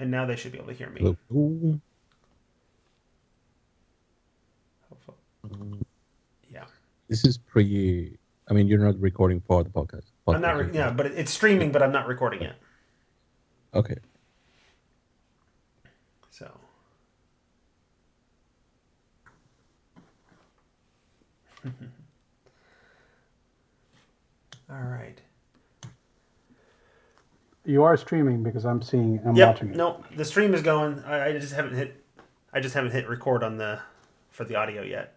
And now they should be able to hear me. Hello. Ooh. Hopefully. Um, Yeah. This is pretty. I mean, you're not recording for the podcast. I'm not. Podcast, right? Yeah, but it's streaming, but I'm not recording Okay. it. Okay. So. All right. You are streaming because I'm Yep. watching it. No, the stream is going. I just haven't hit. I just haven't hit record on the for the audio yet.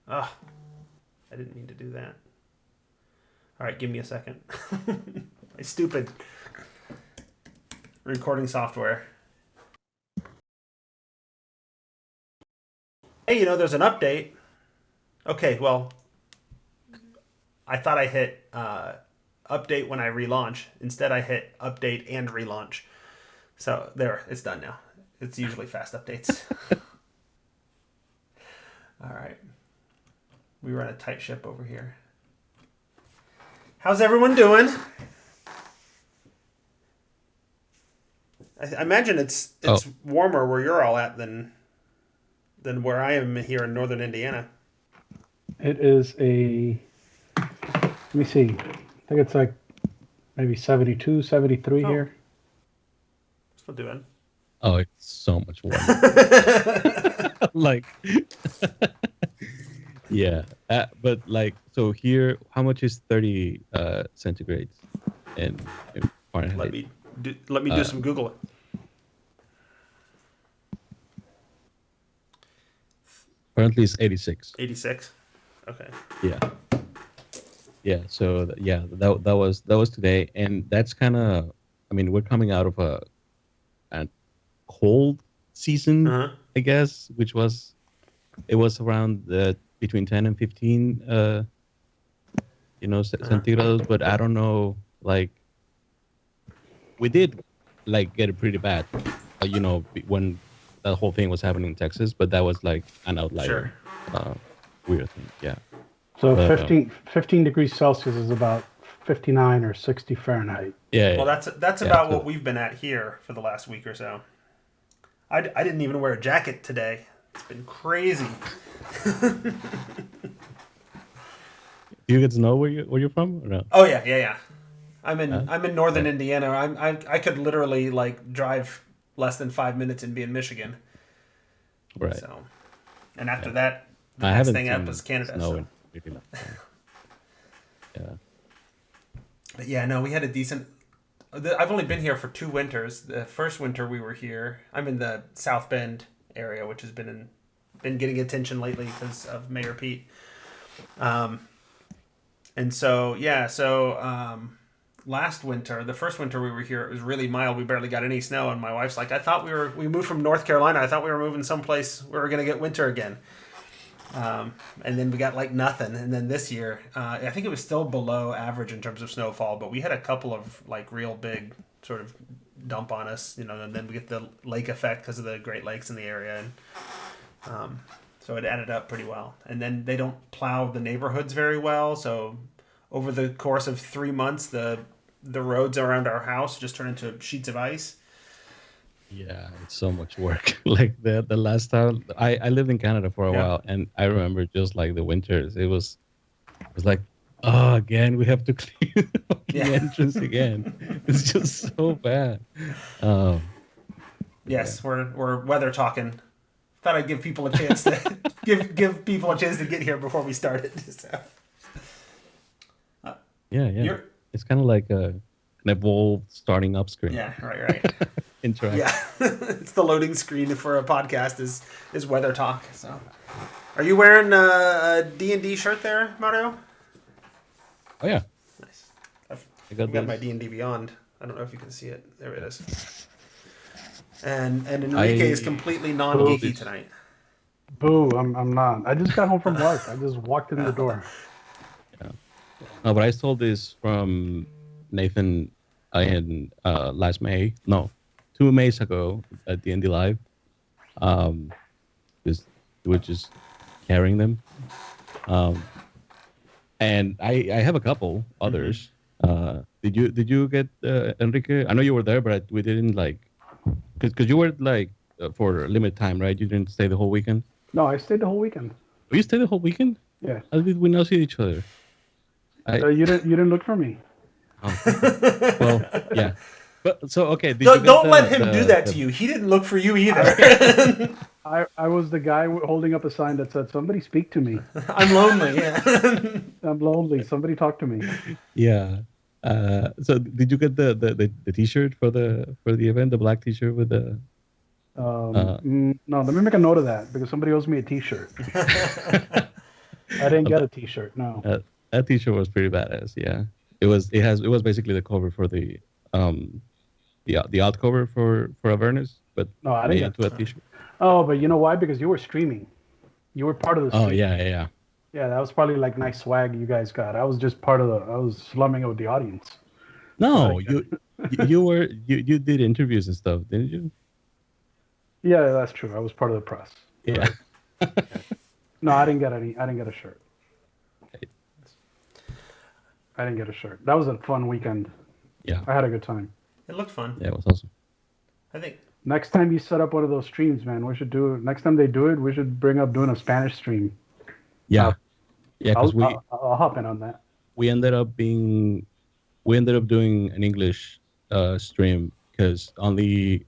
Ah, I didn't mean to do that. All right, give me a second. My stupid recording software. Hey, there's an update. Okay, well, I thought I hit update when I relaunch. Instead, I hit update and relaunch. So there, it's done now. It's usually fast updates. All right. We run a tight ship over here. How's everyone doing? I imagine it's Oh, warmer where you're all at than where I am here in northern Indiana. It is a. Let me see. I think it's like maybe 72, 73 Oh, here. still doing. oh, it's so much warmer. Like, yeah. But like, so here, how much is 30 centigrades in let Fahrenheit? me do Uh, some Google. Currently it's 86. 86. Okay. Yeah. Yeah. So yeah, that was today, and that's kind of. I mean, we're coming out of a cold Uh season, huh. I guess, which was it was around between 10 and 15 Uh huh. centigrados, but I don't know, like we did like get it pretty bad, when that whole thing was happening in Texas, but that was like an Sure. outlier, uh weird thing. Yeah. So But 15 degrees Celsius is about 59 or 60 Fahrenheit. yeah, Well, yeah, that's yeah. about what So we've been at here for the last week or so. I didn't even wear a jacket today. It's been crazy. do you get to know where you're from or no? Oh yeah, yeah, yeah. I'm in uh, I'm in northern yeah, Indiana. I could literally like drive less than 5 minutes and be in Michigan. right. So, and after Yeah, that, the I next haven't thing up is seen Canada. snow So, in really long time. Yeah. but yeah, no, we had a decent. I've only been here for 2 winters. The first winter we were here, I'm in the South Bend area, which has been getting attention lately because of Mayor Pete. Um, and so yeah, last winter, the first winter we were here, it was really mild. We barely got any snow, and my wife's like, "I thought we moved from North Carolina. I thought we were moving someplace we were gonna get winter again." And then we got like nothing. And then this year, I think it was still below average in terms of snowfall, but we had a couple of like real big sort of dump on us, and then we get the lake effect because of the Great Lakes in the area, and so it added up pretty well. And then they don't plow the neighborhoods very well, so over the course of 3 months, the roads around our house just turn into sheets of ice. Yeah, it's so much work. Like the last time I lived in Canada for a Yeah, while, and I remember just like the winters, it was like, oh, again we have to clean the yeah. fucking entrance again. It's just so bad. Um, but yeah, Yes, we're weather talking. Thought I'd give people a chance to give people a chance to get here before we started. So, uh, yeah, yeah. you're It's kind of like an evolved starting up screen yeah, right. Yeah, interactive. it's the loading screen for a podcast is weather talk. So, are you wearing a D&D shirt there, Mario? Oh yeah, Nice. I've, I got I've got this. my D&D Beyond. I don't know if you can see it. There it is. And Enrique is I completely Boo. sold non-geeky this. tonight. Boo, I'm not. I just got home from work. I just walked in the door. Yeah. No, but I sold this from Nathan. I had last May. No, 2 Mays ago at the Indie Live. Um, because we were just carrying them. Um, and I have a couple Mm-hmm. others. Did you get Enrique? I know you were there, but we didn't like because you were like for a limited time, right? You didn't stay the whole weekend. No, I stayed the whole weekend. Oh, you stayed the whole weekend? Yeah. How did we not see each other? You didn't look for me. Oh, well, yeah. But so okay, did you get Don't let him do that the to you. He didn't look for you either. I was the guy holding up a sign that said, "Somebody speak to me. I'm lonely. Yeah. I'm lonely. Somebody talk to me." yeah. So did you get the T-shirt for the event, the black T-shirt with the uh No, let me make a note of that because somebody owes me a T-shirt. I didn't get a T-shirt. No. that, that T-shirt was pretty badass. Yeah, it was basically the cover for um the out cover for Avernus, but No, I made didn't into a get. T-shirt. Oh, but you know why? Because you were streaming. You were part of the Oh stream. yeah. Yeah, that was probably like nice swag you guys got. I was just part of the. I was slumming it with the audience. So I No, didn't get it. you did interviews and stuff, didn't you? Yeah, that's true. I was part of the press. You're Yeah. right. No, I didn't get any. I didn't get a shirt. I didn't get a shirt. That was a fun weekend. Yeah. I had a good time. It looked fun. Yeah, it was awesome. I think. Next time you set up one of those streams, man, we should do it. Next time they do it, we should bring up doing a Spanish stream. Yeah. Yeah, because I'll hop in on that. we ended up doing an English stream because only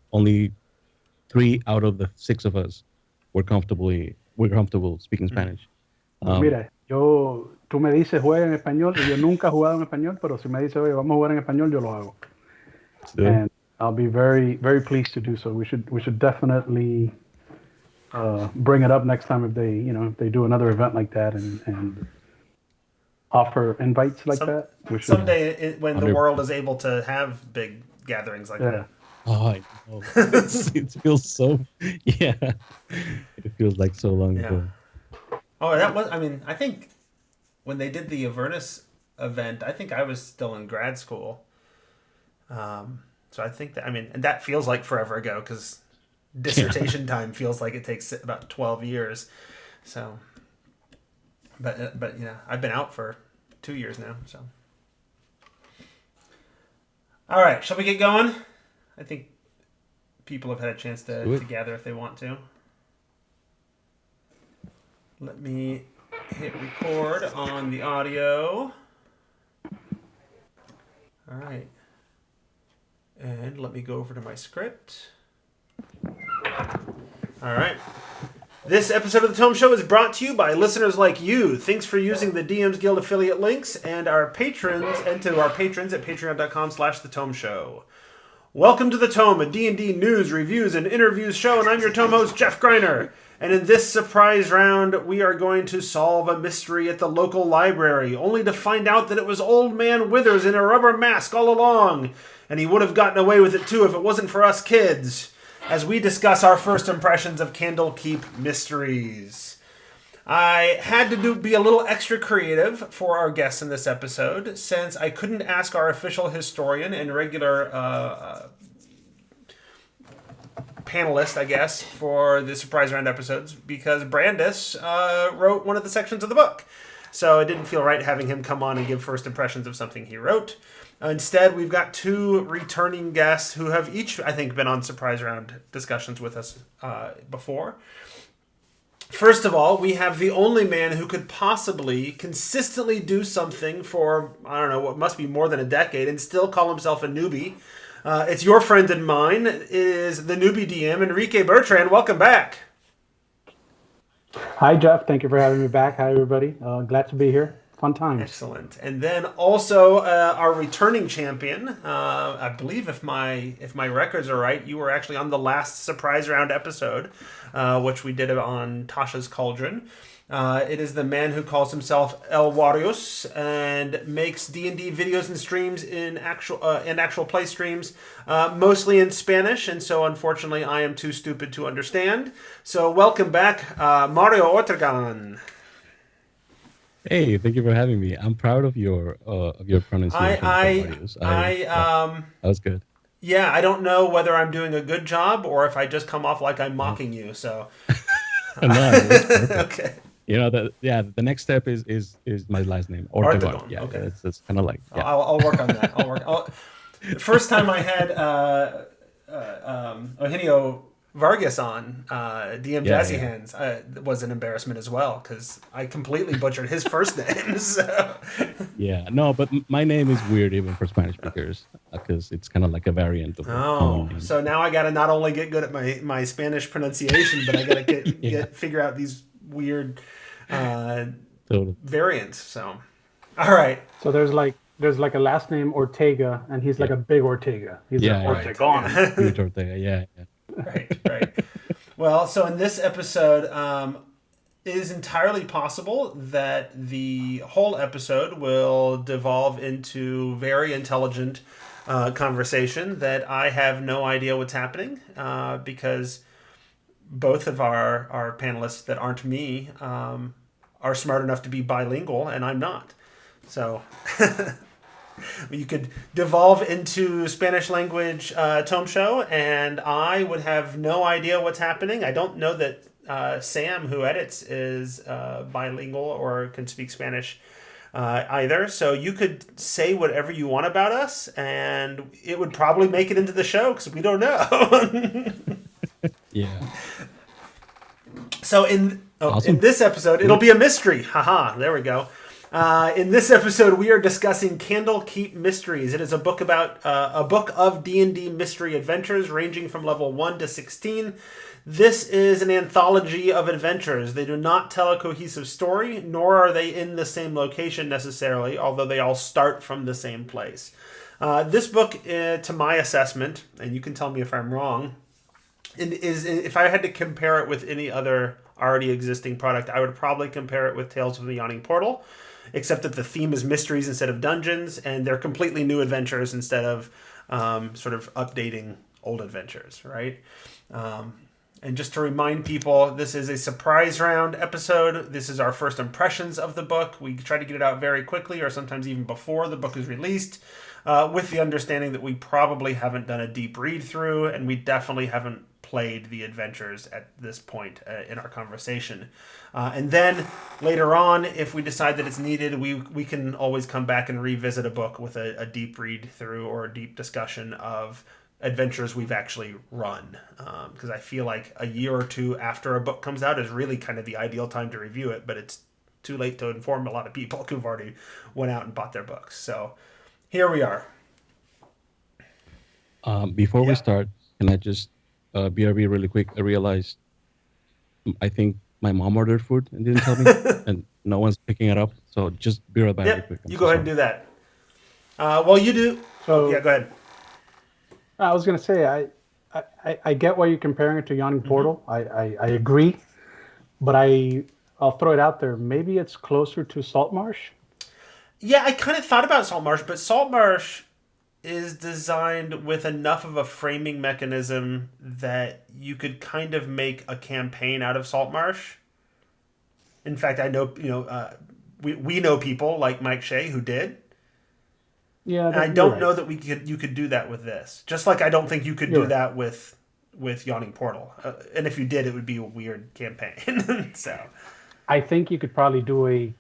3 out of the 6 of us we're comfortable speaking Spanish. Pues mira, tú me dices juega en español y yo nunca he jugado en español, pero si me dices, oye, vamos a jugar en español, yo lo hago. So, And I'll be very, very pleased to do so. We should definitely bring it up next time if they do another event like that and offer invites like that. We should. Someday, when the world is able to have big gatherings like that. oh, I know. It feels so. Yeah, it feels like so long ago. Oh, that was. I mean, I think when they did the Avernus event, I think I was still in grad school. So I think that, I mean, and that feels like forever ago because dissertation time feels like it takes about 12 years. So, but I've been out for 2 years now. So, all right, shall we get going? I think people have had a chance to gather if they want to. Let me hit record on the audio. All right. And let me go over to my script. All right. This episode of the Tome Show is brought to you by listeners like you. Thanks for using the DMs Guild affiliate links and our patrons, and to our patrons at patreon.com/the Tome Show. Welcome to the Tome, a D&D news, reviews, and interviews show, and I'm your Tome host, Jeff Greiner. And in this surprise round, we are going to solve a mystery at the local library, only to find out that it was Old Man Withers in a rubber mask all along. And he would have gotten away with it too if it wasn't for us kids, as we discuss our first impressions of Candlekeep mysteries. I had to be a little extra creative for our guests in this episode, since I couldn't ask our official historian and regular panelist, I guess, for the surprise round episodes, because Brandis wrote one of the sections of the book. So it didn't feel right having him come on and give first impressions of something he wrote. Instead, we've got 2 returning guests who have each, I think, been on surprise round discussions with us before. First of all, we have the only man who could possibly consistently do something for, I don't know, what must be more than a decade and still call himself a newbie. It's your friend and mine. It is the newbie DM, Enrique Bertrand. Welcome back. Hi, Jeff. Thank you for having me back. Hi, everybody. Glad to be here. Fun times. Excellent. And then also our returning champion. I believe if my records are right, you were actually on the last surprise round episode, which we did on Tasha's Cauldron. It is the man who calls himself El Warrios and makes D&D videos and streams in actual play streams, mostly in Spanish, and so unfortunately I am too stupid to understand. So welcome back, Mario Ortegan. Hey, thank you for having me. I'm proud of your pronunciation. That was good. Yeah, I don't know whether I'm doing a good job or if I just come off like I'm mocking you. So No, it was perfect. okay. The next step is my last name, Ortegon. Ortegon, Yeah, okay. it's kind of like I'll work on that. The first time I had Eugenio Vargas on DM Yeah, Jazzy yeah. Hands was an embarrassment as well because I completely butchered his first name. So. Yeah, no, but my name is weird even for Spanish speakers because it's kind of like a variant of a common name. So now I got to not only get good at my Spanish pronunciation, but I got to figure out these weird Totally. variants. So, all right. So there's like a last name Ortega, and he's like a big Ortega. He's Yeah, an yeah. Ortegon. Huge Ortega. Yeah, yeah. Right. Well, so in this episode, it is entirely possible that the whole episode will devolve into very intelligent conversation that I have no idea what's happening because both of our panelists that aren't me are smart enough to be bilingual, and I'm not. So you could devolve into Spanish language Tome show, and I would have no idea what's happening. I don't know that Sam, who edits, is bilingual or can speak Spanish either. So you could say whatever you want about us, and it would probably make it into the show because we don't know. Yeah. So in Awesome. this episode, it'll be a mystery. Haha, there we go. In this episode, we are discussing Candlekeep Mysteries. It is a book about a book of D&D mystery adventures ranging from level 1 to 16. This is an anthology of adventures. They do not tell a cohesive story, nor are they in the same location necessarily, although they all start from the same place. This book, to my assessment, and you can tell me if I'm wrong, is if I had to compare it with any other already existing product, I would probably compare it with Tales from the Yawning Portal, except that the theme is mysteries instead of dungeons, and they're completely new adventures instead of sort of updating old adventures, right? And just to remind people, this is a surprise round episode. This is our first impressions of the book. We try to get it out very quickly, or sometimes even before the book is released, with the understanding that we probably haven't done a deep read through, and we definitely haven't played the adventures at this point in our conversation. And then later on, if we decide that it's needed, we can always come back and revisit a book with a deep read through or a deep discussion of adventures we've actually run. Because I feel like a year or two after a book comes out is really kind of the ideal time to review it, but it's too late to inform a lot of people who've already went out and bought their books. So here we are. Before we start, can I just BRB really quick? I realized I think my mom ordered food and didn't tell me, and no one's picking it up. So just be right back. Yep, really quick. you go ahead and do that. Well, you do. So Yeah, go ahead. I was going to say, I get why you're comparing it to Yawning Portal. I agree, but I'll throw it out there. Maybe it's closer to Saltmarsh. Yeah, I kind of thought about Saltmarsh, but Saltmarsh is designed with enough of a framing mechanism that you could kind of make a campaign out of Saltmarsh. In fact, I know, we know people like Mike Shea who did. Yeah, and I don't know that you could do that with this. Just like I don't think you could do that with Yawning Portal. And if you did, it would be a weird campaign. So I think you could probably do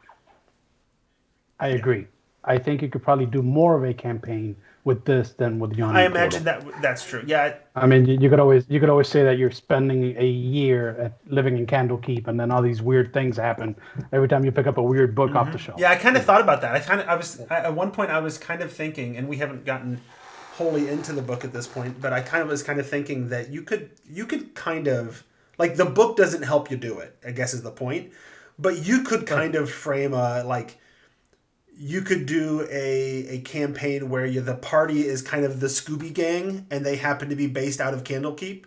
I agree. I think you could probably do more of a campaign with this than with Yawning Portal. I imagine that's true. Yeah. I mean, you could always say that you're spending a year living in Candlekeep, and then all these weird things happen every time you pick up a weird book off the shelf. Yeah, I kind of thought about that. At one point I was kind of thinking, and we haven't gotten wholly into the book at this point, but I was kind of thinking that you could kind of, like, the book doesn't help you do it, I guess is the point, but you could kind of frame you could do a campaign where the party is kind of the Scooby Gang, and they happen to be based out of Candlekeep.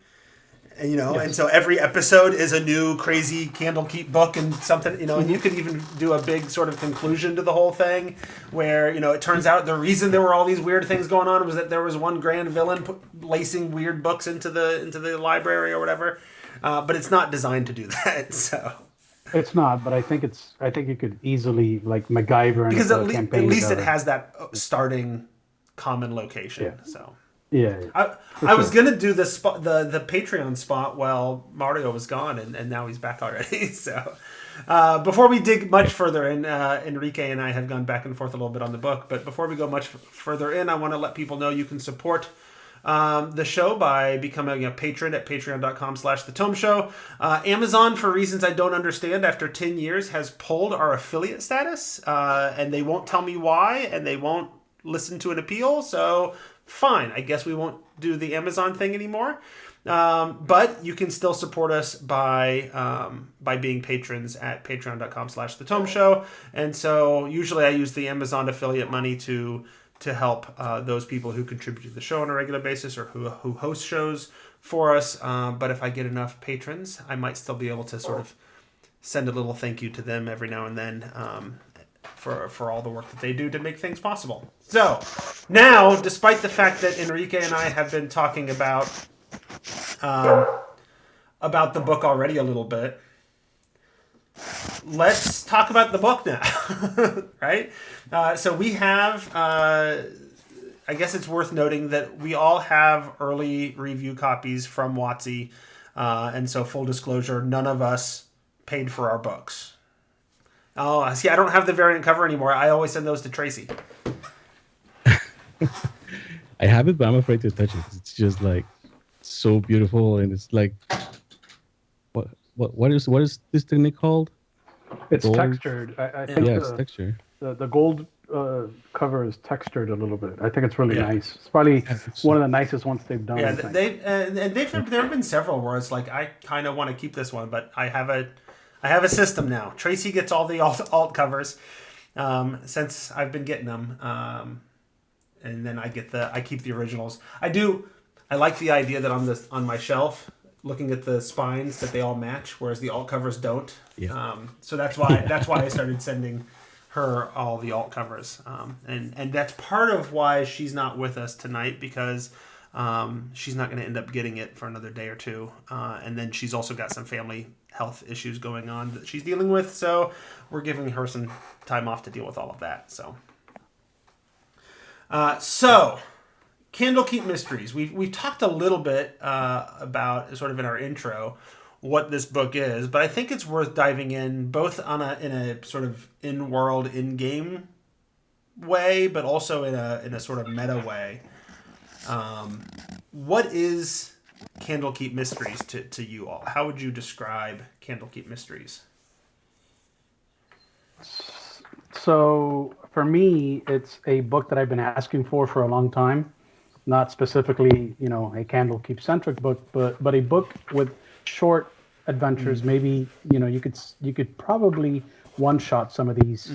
And, and so every episode is a new crazy Candlekeep book and something, and you could even do a big sort of conclusion to the whole thing where, it turns out the reason there were all these weird things going on was that there was one grand villain lacing weird books into the library or whatever. But it's not designed to do that, so... It's not, but I think you could easily, like, MacGyver, and because at least it has that starting common location. Yeah. So Yeah, I was gonna do the spot, the Patreon spot while Mario was gone, and now he's back already. So, before we dig much further in, Enrique and I have gone back and forth a little bit on the book. But before we go much further in, I want to let people know you can support the show by becoming a patron at patreon.com/the Tome Show. Amazon, for reasons I don't understand, after 10 years, has pulled our affiliate status, and they won't tell me why, and they won't listen to an appeal. So fine, I guess we won't do the Amazon thing anymore. But you can still support us by being patrons at patreon.com/the Tome Show. And so usually I use the Amazon affiliate money to help those people who contribute to the show on a regular basis or who host shows for us. But if I get enough patrons, I might still be able to sort of send a little thank you to them every now and then for all the work that they do to make things possible. So now, despite the fact that Enrique and I have been talking about the book already a little bit, let's talk about the book now. Right? So we have, I guess it's worth noting that we all have early review copies from WotC. And so full disclosure, none of us paid for our books. Oh, see, I don't have the variant cover anymore. I always send those to Tracy. I have it, but I'm afraid to touch it. It's just like so beautiful, and it's like, what is this technique called? It's Gold? textured. I think Yeah, it's texture. the gold cover is textured a little bit. I think it's really nice. It's probably one of the nicest ones they've done. Yeah, there have been several where it's like, I kind of want to keep this one, but I have a system now. Tracy gets all the alt covers since I've been getting them, and then I keep the originals. I like the idea that on my shelf, looking at the spines, that they all match, whereas the alt covers don't. Yeah. So that's why I started sending her all the alt covers, and that's part of why she's not with us tonight, because she's not going to end up getting it for another day or two, and then she's also got some family health issues going on that she's dealing with, so we're giving her some time off to deal with all of that. So Candlekeep Mysteries. We've talked a little bit about, sort of in our intro, what this book is, but I think it's worth diving in both in a sort of in-world, in-game way, but also in a sort of meta way. What is Candlekeep Mysteries to you all? How would you describe Candlekeep Mysteries? So for me, it's a book that I've been asking for a long time. Not specifically, a Candlekeep centric book, but a book with short adventures. Mm-hmm. Maybe you could probably one shot some of these,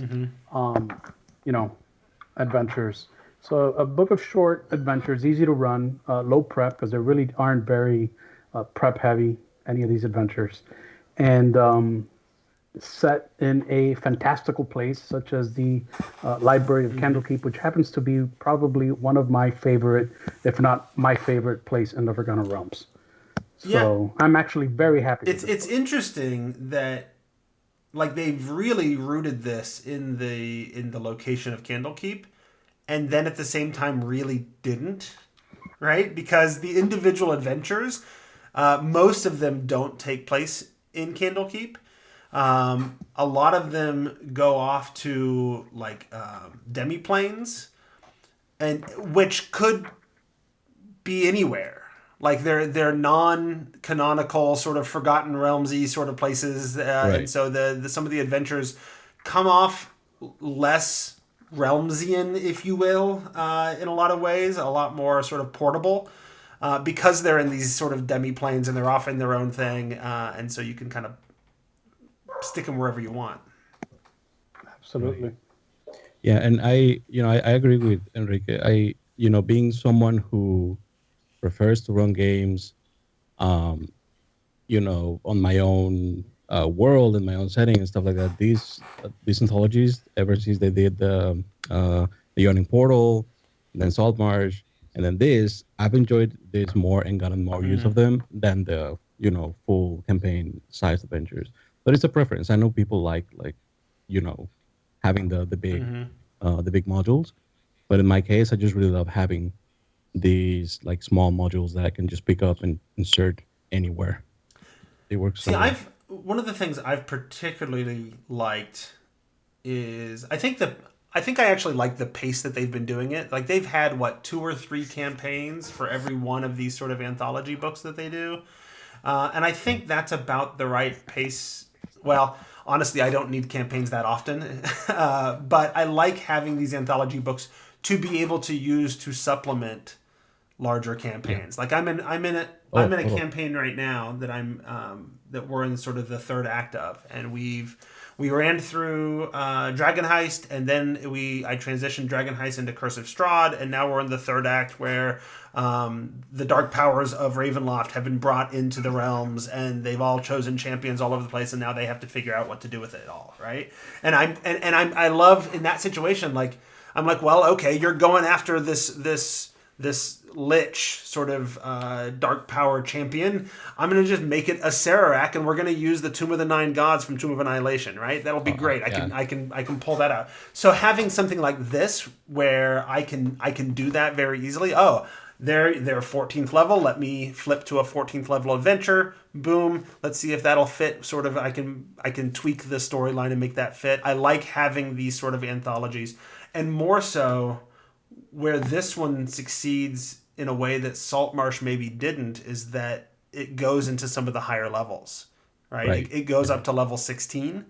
adventures. So a book of short adventures, easy to run, low prep, because there really aren't very prep heavy, any of these adventures, and set in a fantastical place such as the Library of Candlekeep, which happens to be probably one of my favorite, if not my favorite place in the Forgotten Realms. So I'm actually very happy. It's interesting that, like, they've really rooted this in the location of Candlekeep, and then at the same time really didn't, right? Because the individual adventures, most of them don't take place in Candlekeep. A lot of them go off to like demi-planes, and which could be anywhere. Like they're non-canonical, sort of Forgotten Realms-y sort of places, right. And so the some of the adventures come off less Realmsian, if you will, in a lot of ways, a lot more sort of portable, because they're in these sort of demi-planes and they're off in their own thing, and so you can kind of stick them wherever you want. Absolutely. Yeah, and I agree with Enrique. Being someone who prefers to run games, on my own world, in my own setting and stuff like that. These anthologies, ever since they did the Yawning Portal, and then Saltmarsh, and then this, I've enjoyed this more and gotten more use of them than the full campaign sized adventures. But it's a preference. I know people like having the big modules, but in my case, I just really love having these like small modules that I can just pick up and insert anywhere. They work so See, well. one of the things I've particularly liked is I think I actually like the pace that they've been doing it. Like they've had what 2 or 3 campaigns for every one of these sort of anthology books that they do, and I think that's about the right pace. Well, honestly, I don't need campaigns that often, but I like having these anthology books to be able to use to supplement larger Yeah. campaigns. Like I'm Oh, in a totally. campaign right now that that we're in sort of the third act of, and we ran through Dragon Heist, and then I transitioned Dragon Heist into Curse of Strahd, and now we're in the third act where the dark powers of Ravenloft have been brought into the realms, and they've all chosen champions all over the place, and now they have to figure out what to do with it all, right? I love in that situation, like I'm like, well, okay, you're going after this lich sort of dark power champion. I'm gonna just make it a Sararak, and we're gonna use the Tomb of the Nine Gods from Tomb of Annihilation, right? That'll be great. I Yeah. can I can I can pull that out. So having something like this where I can do that very easily. Oh, they're 14th level. Let me flip to a 14th level adventure. Boom. Let's see if that'll fit. Sort of. I can tweak the storyline and make that fit. I like having these sort of anthologies, and more so where this one succeeds in a way that Saltmarsh maybe didn't is that it goes into some of the higher levels, right? Right. It goes Yeah. up to level 16.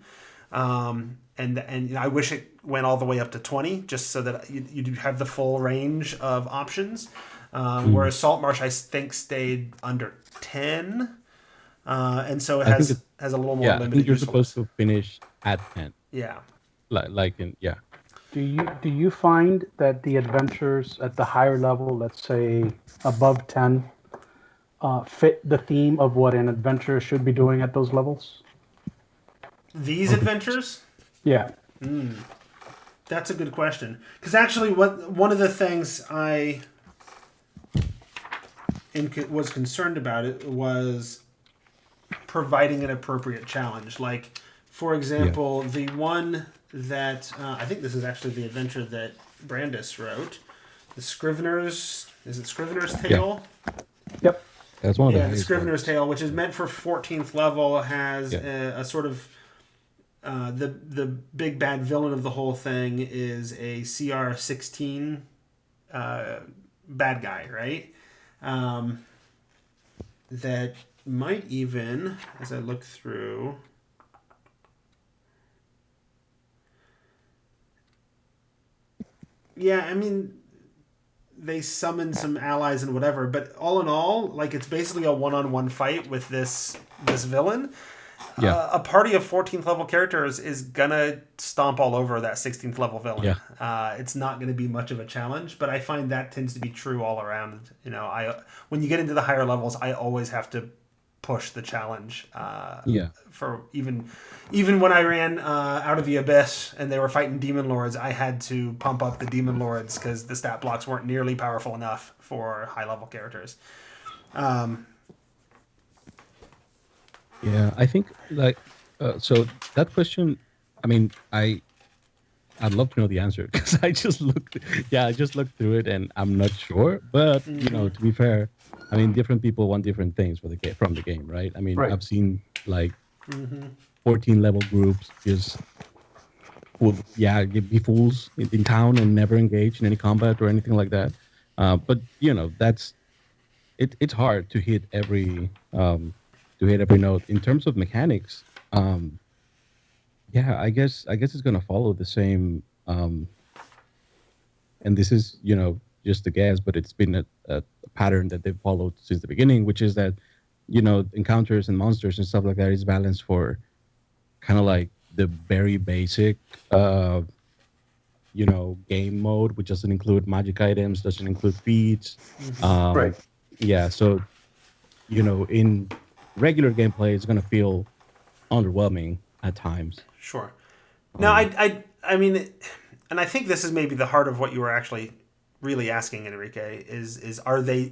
And I wish it went all the way up to 20 just so that you have the full range of options. Mm. Whereas Saltmarsh, I think, stayed under 10. And so it I think it. has a little more Yeah, I think limited you're supposed usefulness. to finish at 10. Yeah. Like in yeah. Do you find that the adventures at the higher level, let's say above 10, fit the theme of what an adventure should be doing at those levels? These Oh, good question. adventures, Yeah. that's a good question. Because actually, what one of the things was concerned about it was providing an appropriate challenge. Like, for Yeah. example, the one that I think this is actually the adventure that Brandis wrote, the Scrivener's. Is it Scrivener's Yeah. Tale? Yep. That's one of the Yeah, the highest Scrivener's ones. Tale, which is meant for 14th level, has Yeah. a sort of the big bad villain of the whole thing is a CR 16 bad guy, right? Um, that might even, as I look through, yeah, I mean, they summon some allies and whatever, but all in all, like it's basically a one-on-one fight with this villain. Yeah. A party of 14th level characters is gonna stomp all over that 16th level villain. Yeah. It's not gonna be much of a challenge, but I find that tends to be true all around. I when you get into the higher levels, I always have to push the challenge. Yeah. For even when I ran out of the abyss and they were fighting demon lords, I had to pump up the demon lords because the stat blocks weren't nearly powerful enough for high level characters. Um, Yeah. I think like so that question. I mean, I'd love to know the answer because I just looked. Yeah, I just looked through it and I'm not sure. But to be fair, I mean, different people want different things for the game from the game, right? I mean, Right. I've seen like 14 level groups just would be fools in town and never engage in any combat or anything like that. But that's it's hard to hit every note in terms of mechanics. Um, yeah, I guess it's gonna follow the same. And this is just a guess, but it's been a pattern that they've followed since the beginning, which is that encounters and monsters and stuff like that is balanced for kind of like the very basic game mode, which doesn't include magic items, doesn't include feats. Right. Um, yeah, so in regular gameplay, it's gonna feel underwhelming at times. sure. No, Um, I mean, and I think this is maybe the heart of what you were actually really asking, Enrique. Is are the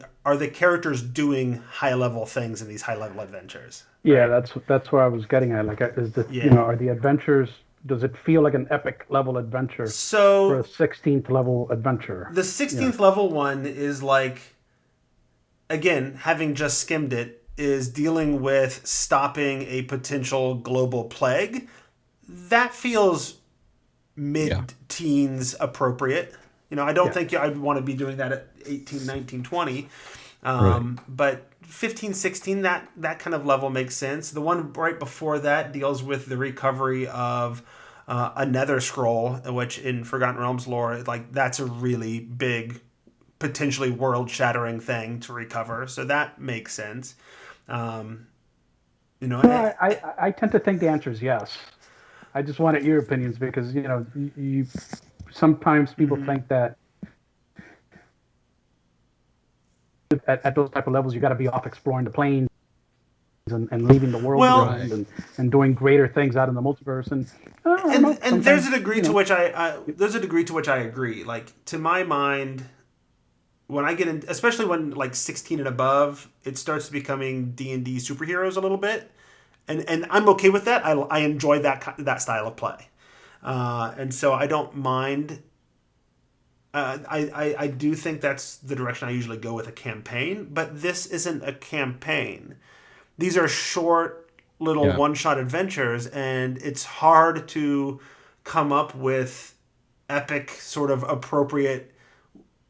characters doing high level things in these high level adventures? Yeah, Right. that's where I was getting at. Like, is the Yeah. are the adventures does it feel like an epic level adventure for So a 16th level adventure? the 16th level one is like, again, having just skimmed it, is dealing with stopping a potential global plague. That feels mid-teens appropriate. I don't think I'd want to be doing that at 18, 19, 20. But 15, 16, that kind of level makes sense. The one right before that deals with the recovery of a nether scroll, which in Forgotten Realms lore, like, that's a really big, potentially world-shattering thing to recover. So that makes sense. I tend to think the answer is yes. I just wanted your opinions because you sometimes people think that at those type of levels you got to be off exploring the planes and leaving the world around and doing greater things out in the multiverse and there's a degree to which I agree. Like, to my mind, when I get in, especially when like 16 and above, it starts becoming D&D superheroes a little bit, and I'm okay with that. I enjoy that style of play, and so I don't mind. I do think that's the direction I usually go with a campaign, but this isn't a campaign. These are short little one-shot adventures, and it's hard to come up with epic, sort of appropriate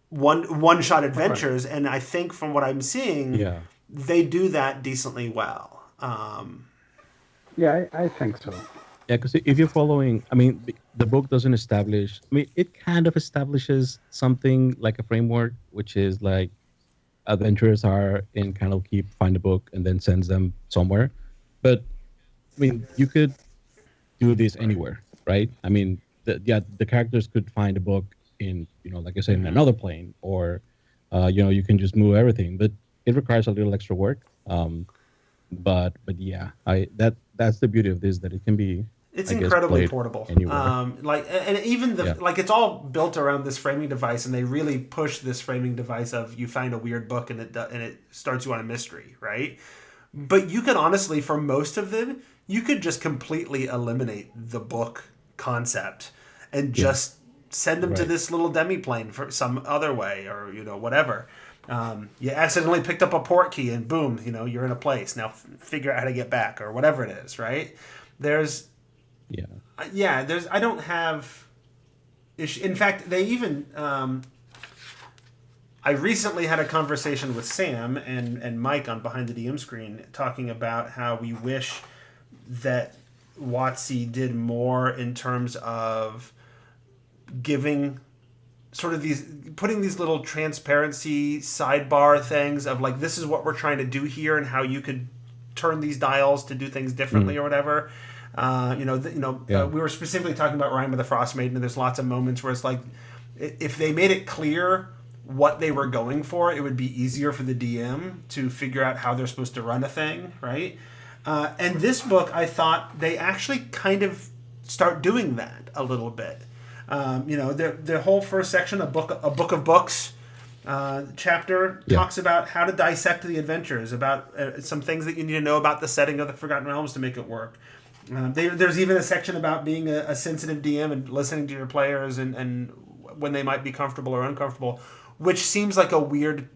one-shot adventures. And I think from what I'm seeing, they do that decently well. I think so. Yeah, because if you're following, I mean, the book doesn't establish. I mean, it kind of establishes something like a framework, which is like adventurers are in Candlekeep, find a book, and then sends them somewhere. But I mean, you could do this anywhere, right? I mean, the characters could find a book in, like I said, in another plane, or you can just move everything. But it requires a little extra work. But yeah, that's the beauty of this, that it can be. It's incredibly portable. Anywhere. And even like, it's all built around this framing device, and they really push this framing device of you find a weird book and it starts you on a mystery, right? But you could honestly, for most of them, you could just completely eliminate the book concept and just send them to this little demi-plane for some other way, or whatever. You accidentally picked up a port key and boom, you're in a place. Now figure out how to get back, or whatever it is, right? There's I don't have issue. In fact, they even I recently had a conversation with Sam and Mike on Behind the DM Screen, talking about how we wish that WotC did more in terms of giving sort of putting these little transparency sidebar things of like, this is what we're trying to do here, and how you could turn these dials to do things differently or whatever. We were specifically talking about Rime of the Frost Maiden, and there's lots of moments where it's like, if they made it clear what they were going for, it would be easier for the DM to figure out how they're supposed to run a thing, right? And this book, I thought they actually kind of start doing that a little bit. The whole first section, a book of books chapter, talks about how to dissect the adventures, about some things that you need to know about the setting of the Forgotten Realms to make it work. There's even a section about being a sensitive DM and listening to your players and when they might be comfortable or uncomfortable, which seems like a weird.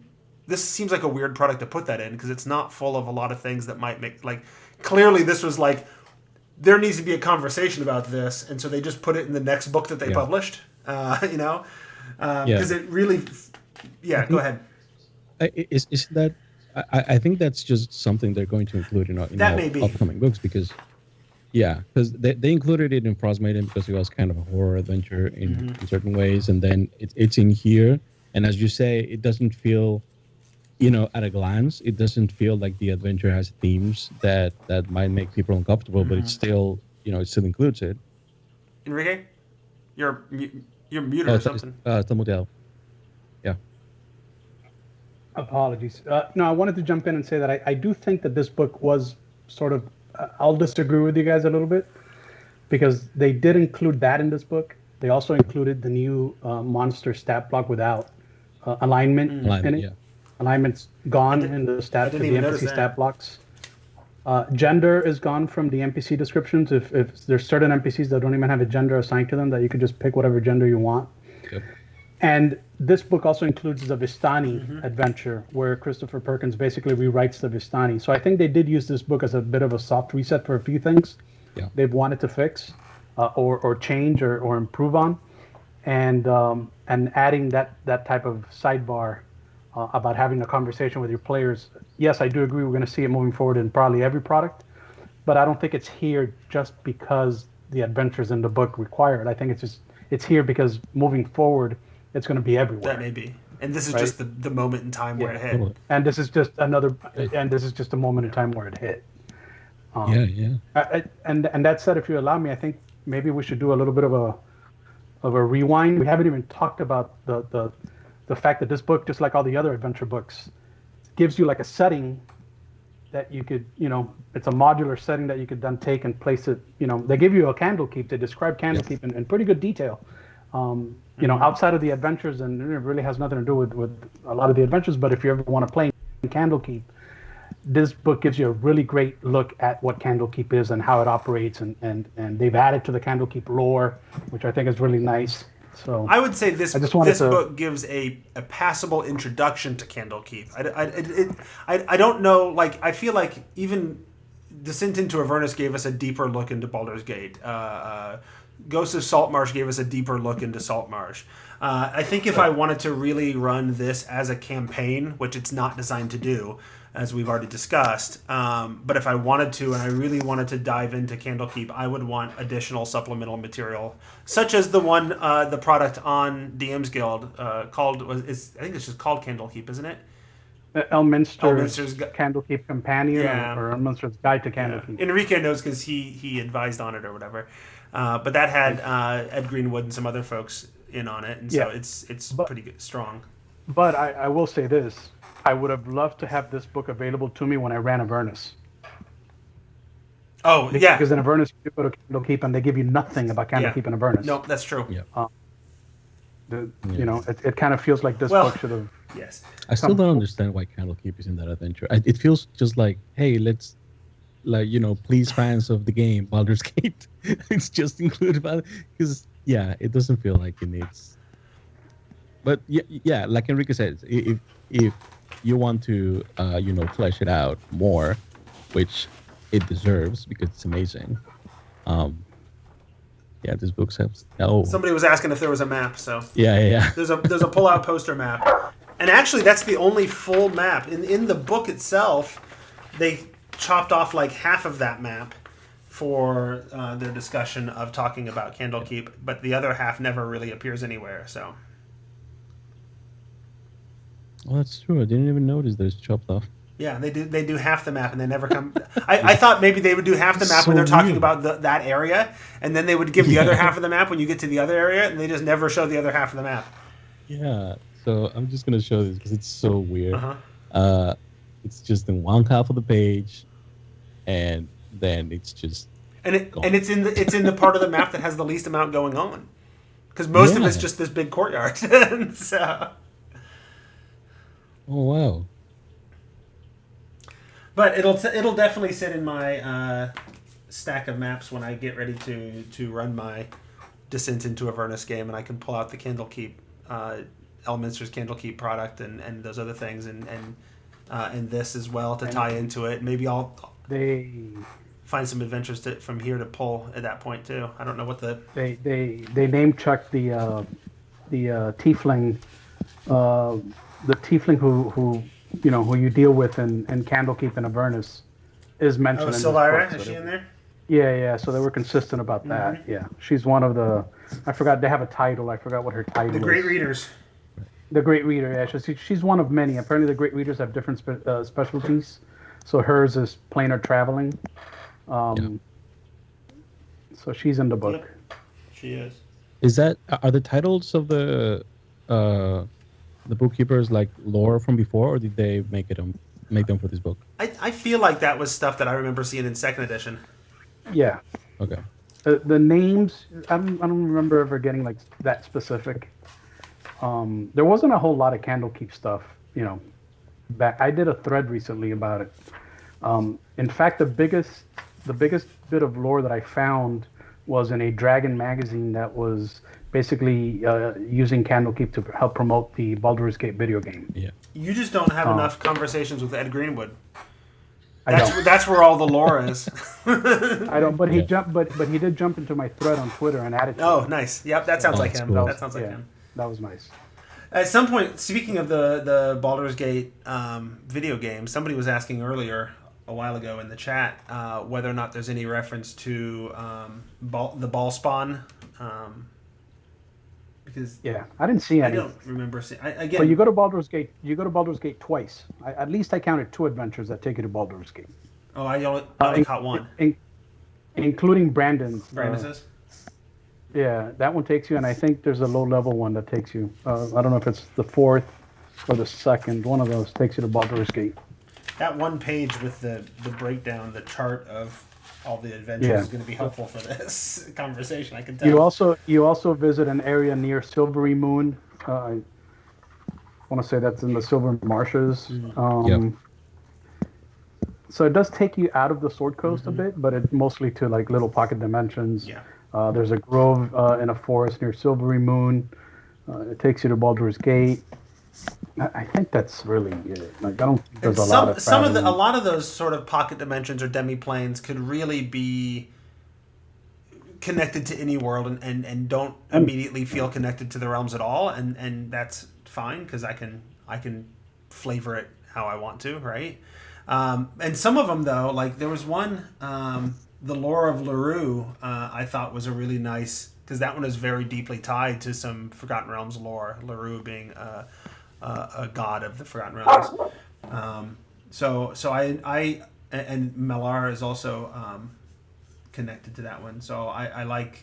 This seems like a weird product to put that in, because it's not full of a lot of things that might make, like, clearly this was like, there needs to be a conversation about this, and so they just put it in the next book that they published. Because it really. Go ahead. Is that? I think that's just something they're going to include in upcoming books, because. Yeah, because they included it in Frostmaiden because it was kind of a horror adventure in certain ways, and then it's in here. And as you say, it doesn't feel, at a glance, it doesn't feel like the adventure has themes that might make people uncomfortable, but it's still, it still includes it. Enrique, you're muted or something. Está muteado. Yeah. Apologies. No, I wanted to jump in and say that I do think that this book was sort of. I'll disagree with you guys a little bit, because they did include that in this book. They also included the new monster stat block without alignment in it. Yeah. Alignment's gone in the stat for the NPC stat blocks. Gender is gone from the NPC descriptions. If there's certain NPCs that don't even have a gender assigned to them, that you could just pick whatever gender you want. Yep. And this book also includes the Vistani adventure, where Christopher Perkins basically rewrites the Vistani. So I think they did use this book as a bit of a soft reset for a few things they've wanted to fix, or change, or improve on, and adding that type of sidebar about having a conversation with your players. Yes, I do agree. We're going to see it moving forward in probably every product, but I don't think it's here just because the adventures in the book require it. I think it's here because moving forward, it's going to be everywhere. That may be. And this is just the moment in time where it hit. Totally. And this is just a moment in time where it hit. And that said, if you allow me, I think maybe we should do a little bit of a rewind. We haven't even talked about the fact that this book, just like all the other adventure books, gives you like a setting that you could, it's a modular setting that you could then take and place it. They give you a Candlekeep. They describe Candlekeep in pretty good detail. Outside of the adventures, and it really has nothing to do with a lot of the adventures. But if you ever want to play Candlekeep, this book gives you a really great look at what Candlekeep is and how it operates, and they've added to the Candlekeep lore, which I think is really nice. So I would say this book gives a passable introduction to Candlekeep. I don't know, like, I feel like even Descent into Avernus gave us a deeper look into Baldur's Gate. Ghosts of Saltmarsh gave us a deeper look into Saltmarsh. I think if I wanted to really run this as a campaign, which it's not designed to do, as we've already discussed, but if I wanted to, and I really wanted to dive into Candlekeep, I would want additional supplemental material, such as the product on DM's Guild called, I think it's just called Candlekeep, isn't it? Elminster's Candlekeep Companion, or Elminster's Guide to Candlekeep. Enrique knows because he advised on it or whatever. But that had Ed Greenwood and some other folks in on it, and so it's pretty good, strong. But I will say this. I would have loved to have this book available to me when I ran Avernus. Oh, yeah. Because in Avernus, you go to Candlekeep and they give you nothing about Candlekeep in Avernus. No, that's true. Yeah. It kind of feels like this book should have... Yes. I still don't understand why Candlekeep is in that adventure. It feels just like, hey, let's, please fans of the game, Baldur's Gate. It's just included, because, it doesn't feel like it needs... But, yeah, like Enrique says, if you want to, flesh it out more, which it deserves because it's amazing. This book has. Somebody was asking if there was a map, so yeah. There's a pull-out poster map, and actually that's the only full map in the book itself. They chopped off like half of that map for their discussion of talking about Candlekeep, but the other half never really appears anywhere. So. Well, that's true. I didn't even notice that it's chopped off. Yeah, they do half the map, and they never come. I thought maybe they would do half the map when they're talking about that area, and then they would give the other half of the map when you get to the other area, and they just never show the other half of the map. Yeah, so I'm just gonna show this because it's so weird. It's just in one half of the page, and then it's just gone. It's in the part of the map that has the least amount going on, because most of it's just this big courtyard. So. Oh wow! But it'll definitely sit in my stack of maps when I get ready to run my Descent into Avernus game, and I can pull out the Candlekeep, Elminster's Candlekeep product, and those other things, and this as well to tie into it. Maybe I'll find some adventures from here to pull at that point too. I don't know what they name check the tiefling. The tiefling who you deal with in Candlekeep and Avernus is mentioned in this Silvira, book. is she in there? Yeah. So they were consistent about that. Mm-hmm. Yeah, she's one of the. I forgot they have a title. I forgot what her title is. The Great Readers. The Great Reader. Yeah, she's one of many. Apparently, the Great Readers have different specialties. So hers is planar traveling. So she's in the book. Yep. She is. Are the titles of the bookkeepers like lore from before, or did they make them for this book? I feel like that was stuff that I remember seeing in second edition. Yeah. Okay. The names, I don't remember ever getting like that specific. There wasn't a whole lot of Candlekeep stuff, back. I did a thread recently about it, In fact, the biggest bit of lore that I found was in a Dragon magazine that was basically using Candlekeep to help promote the Baldur's Gate video game. Yeah. You just don't have Oh. enough conversations with Ed Greenwood. I don't. That's where all the lore is. I don't. But he Yeah. jumped. But he did jump into my thread on Twitter and added. Oh, nice. Yep, that sounds Oh, like that's him. cool. That sounds like him. That was nice. At some point, speaking of the Baldur's Gate video game, somebody was asking earlier a while ago in the chat whether or not there's any reference to the ball spawn. Because Yeah, I didn't see I any. don't remember seeing. Again, But you go to Baldur's Gate. You go to Baldur's Gate twice. At least I counted 2 adventures that take you to Baldur's Gate, oh, I only caught one. including Brandon's. Brandis's? Yeah, that one takes you, and I think there's a low-level one that takes you. I don't know if it's the 4th or the 2nd. One of those takes you to Baldur's Gate. That one page with the breakdown, the chart of all the adventures Yeah. is going to be helpful for this conversation. I can tell. You also visit an area near Silvery Moon. I want to say that's in the Silver Marshes. Yep. So it does take you out of the Sword Coast a bit, but it mostly to like little pocket dimensions. Yeah. There's a grove in a forest near Silvery Moon. It takes you to Baldur's Gate. I think that's really it. Like I don't think there's a lot of a lot of those sort of pocket dimensions or demi-planes could really be connected to any world and don't immediately feel connected to the realms at all, and that's fine because I can flavor it how I want to, right? And some of them though, like there was one, the lore of Larue, I thought was a really nice, because that one is very deeply tied to some Forgotten Realms lore. Larue being a god of the Forgotten Realms. So I and Melar is also connected to that one. So I like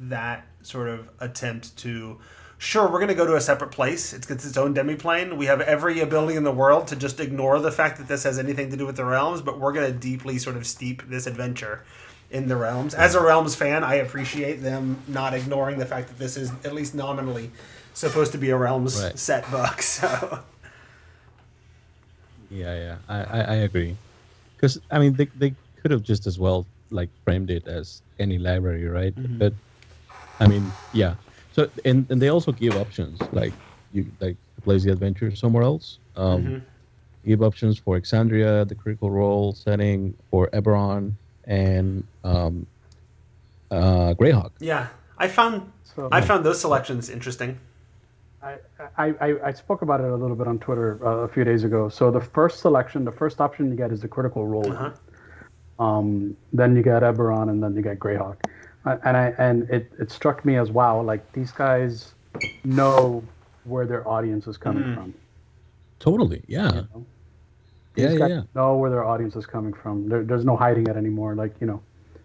that sort of attempt to, sure, we're going to go to a separate place. It's its own demi-plane. We have every ability in the world to just ignore the fact that this has anything to do with the realms, but we're going to deeply sort of steep this adventure in the realms. As a realms fan, I appreciate them not ignoring the fact that this is at least nominally supposed to be a realms set book. So Yeah, I agree. Because I mean, they could have just as well like framed it as any library, right? But I mean, yeah. So and they also give options, like you like to place the adventure somewhere else. Give options for Exandria, the Critical Role setting, for Eberron, and Greyhawk. yeah, I found those selections interesting. I spoke about it a little bit on Twitter a few days ago. So the first option you get is the Critical Role. Then you get Eberron, and then you get Greyhawk. And it struck me as, wow, like these guys know where their audience is coming from. Totally, yeah. You know? These guys Yeah. know where their audience is coming from. There's no hiding it anymore. Like, you know,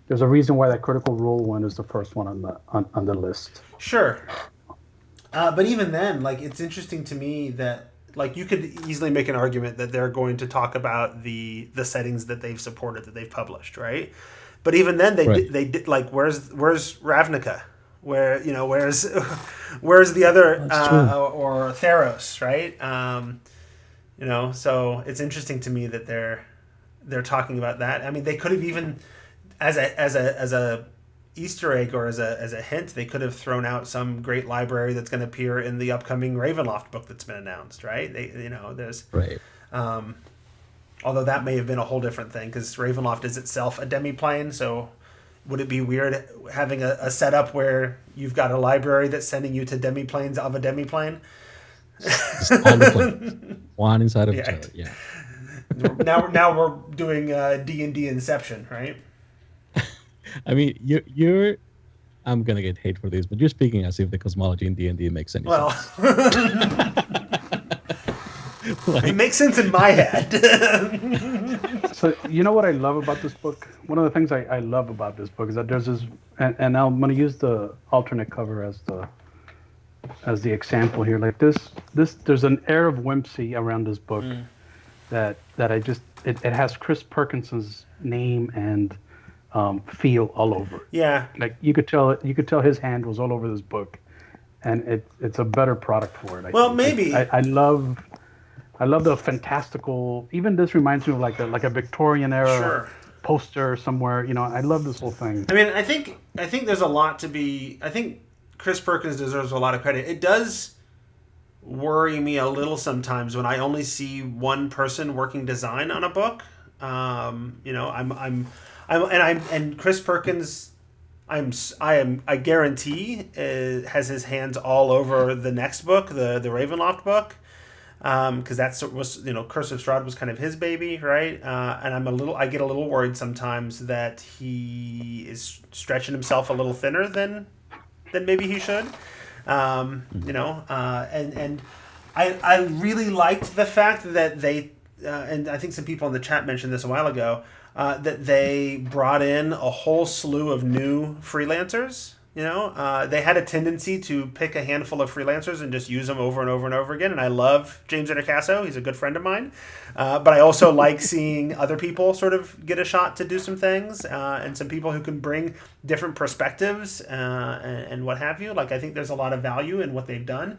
there's a reason why that Critical Role one is the first one on the list. Sure. But even then, like, it's interesting to me that, like, you could easily make an argument that they're going to talk about the settings that they've supported, that they've published, right? But even then, they did like, where's Ravnica? Where's the other or Theros, right? You know, so it's interesting to me that they're talking about that. I mean, they could have even as a Easter egg or as a hint, they could have thrown out some great library that's going to appear in the upcoming Ravenloft book that's been announced, right? There's Right. Although that may have been a whole different thing because Ravenloft is itself a demi-plane, so would it be weird having a setup where you've got a library that's sending you to demi-planes of a demi-plane? Just all the planes, one inside of each other. Yeah. Now we're doing D&D Inception, right? I mean, you're. I'm gonna get hate for this, but you're speaking as if the cosmology in D&D makes any sense. It makes sense in my head. So you know what I love about this book? One of the things I love about this book is that there's this, and I'm going to use the alternate cover as the example here. Like this, there's an air of whimsy around this book that I just it has Chris Perkinson's name and feel all over it. Yeah, like you could tell his hand was all over this book, and it's a better product for it. I think. Maybe I love I love the fantastical. Even this reminds me of like a Victorian era Sure. poster somewhere. I love this whole thing. I mean, I think there's a lot to be. I think Chris Perkins deserves a lot of credit. It does worry me a little sometimes when I only see one person working design on a book. And Chris Perkins. I guarantee has his hands all over the next book, the Ravenloft book, because that's was Curse of Strahd was kind of his baby, right? And I get a little worried sometimes that he is stretching himself a little thinner than maybe he should. And I really liked the fact that they and I think some people in the chat mentioned this a while ago that they brought in a whole slew of new freelancers. They had a tendency to pick a handful of freelancers and just use them over and over and over again. And I love James Intercasso; he's a good friend of mine. But I also like seeing other people sort of get a shot to do some things, and some people who can bring different perspectives and what have you. Like I think there's a lot of value in what they've done.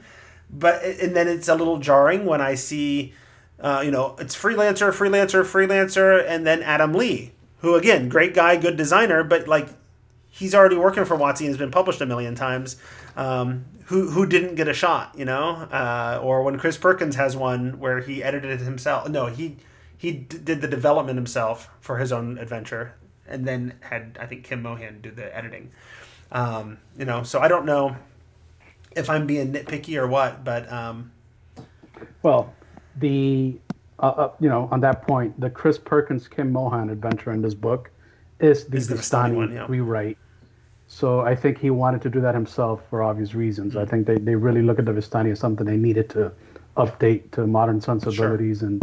And then it's a little jarring when I see, it's freelancer, and then Adam Lee, who again, great guy, good designer, but like he's already working for WotC and has been published a million times. Who didn't get a shot, or when Chris Perkins has one where he edited it himself. No, he did the development himself for his own adventure, and then had I think Kim Mohan do the editing. So I don't know if I'm being nitpicky or what, but Well, the on that point, the Chris Perkins Kim Mohan adventure in this book is the Vistani one, yeah. rewrite. So I think he wanted to do that himself for obvious reasons. Mm-hmm. I think they really look at the Vistani as something they needed to update to modern sensibilities, Sure.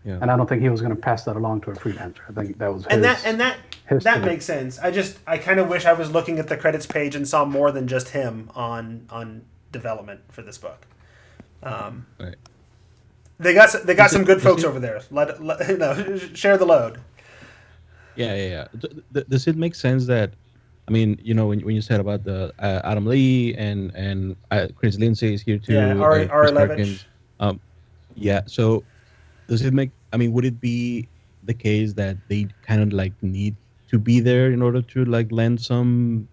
and I don't think he was going to pass that along to a freelancer. I think that was his, that makes sense. I kind of wish I was looking at the credits page and saw more than just him on development for this book. Right. They got some good folks over there. Share the load. Yeah. Does it make sense that, I mean, when you said about the Adam Lee and Chris Lindsay is here too. Yeah, Ari Levitch. Yeah. So does it make? I mean, would it be the case that they kind of like need to be there in order to like lend some?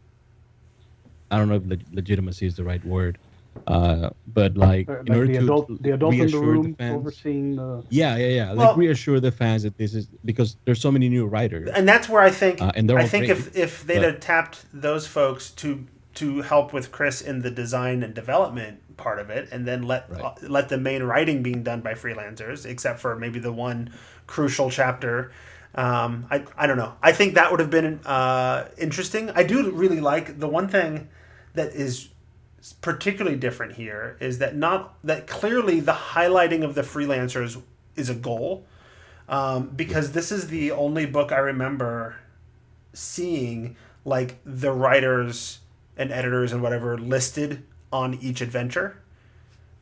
I don't know if legitimacy is the right word. But like in order the adult in the room fans, overseeing the yeah, Well, like reassure the fans that this is because there's so many new writers, and that's where I think great, if they'd have tapped those folks to help with Chris in the design and development part of it, and then let the main writing being done by freelancers, except for maybe the one crucial chapter. I don't know. I think that would have been interesting. I do really like the one thing that is particularly different here is that clearly the highlighting of the freelancers is a goal, because this is the only book I remember seeing like the writers and editors and whatever listed on each adventure.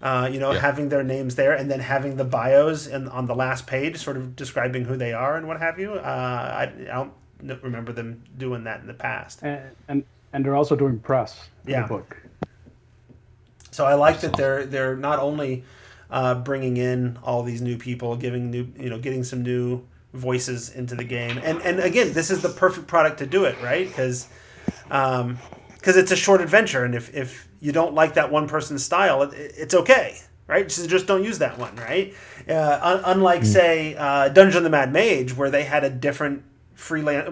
Having their names there and then having the bios and on the last page sort of describing who they are and what have you. I don't remember them doing that in the past. and they're also doing press for the book. So I like that they're not only bringing in all these new people, getting some new voices into the game, and again, this is the perfect product to do it, right? Because it's a short adventure, and if you don't like that one person's style, it's okay, right? So just don't use that one, right? Unlike say Dungeon of the Mad Mage, where they had a different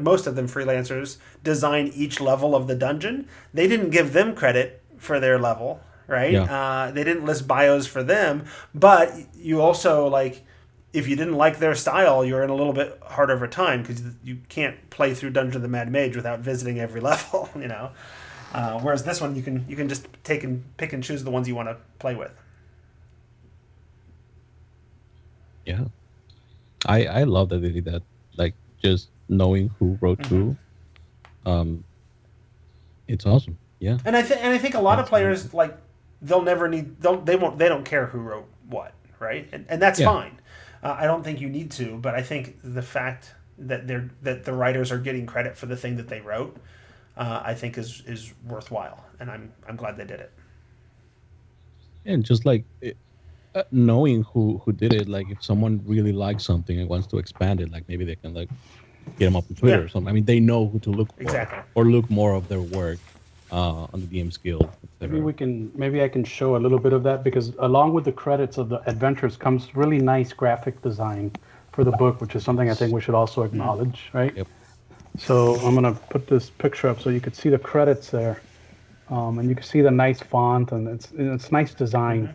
most of them freelancers design each level of the dungeon. They didn't give them credit for their level. Right? Yeah. They didn't list bios for them, but you also if you didn't like their style, you're in a little bit harder of a time because you can't play through Dungeon of the Mad Mage without visiting every level, Whereas this one, you can just pick and choose the ones you want to play with. Yeah, I love that they did that. Like just knowing who wrote who, it's awesome. Yeah, and I think a lot of players they don't care who wrote what, right? And that's fine. I don't think you need to, but I think the fact that the writers are getting credit for the thing that they wrote, I think is worthwhile, and I'm glad they did it. And just like knowing who did it, like if someone really likes something and wants to expand it, like maybe they can like hit them up on Twitter Yeah. or something. I mean, they know who to look for Exactly. or look more of their work on the DM's Guild, etc. Maybe I can show a little bit of that, because along with the credits of the adventures comes really nice graphic design for the book, which is something I think we should also acknowledge, right? Yep. So I'm gonna put this picture up so you could see the credits there, and you can see the nice font, and it's nice design,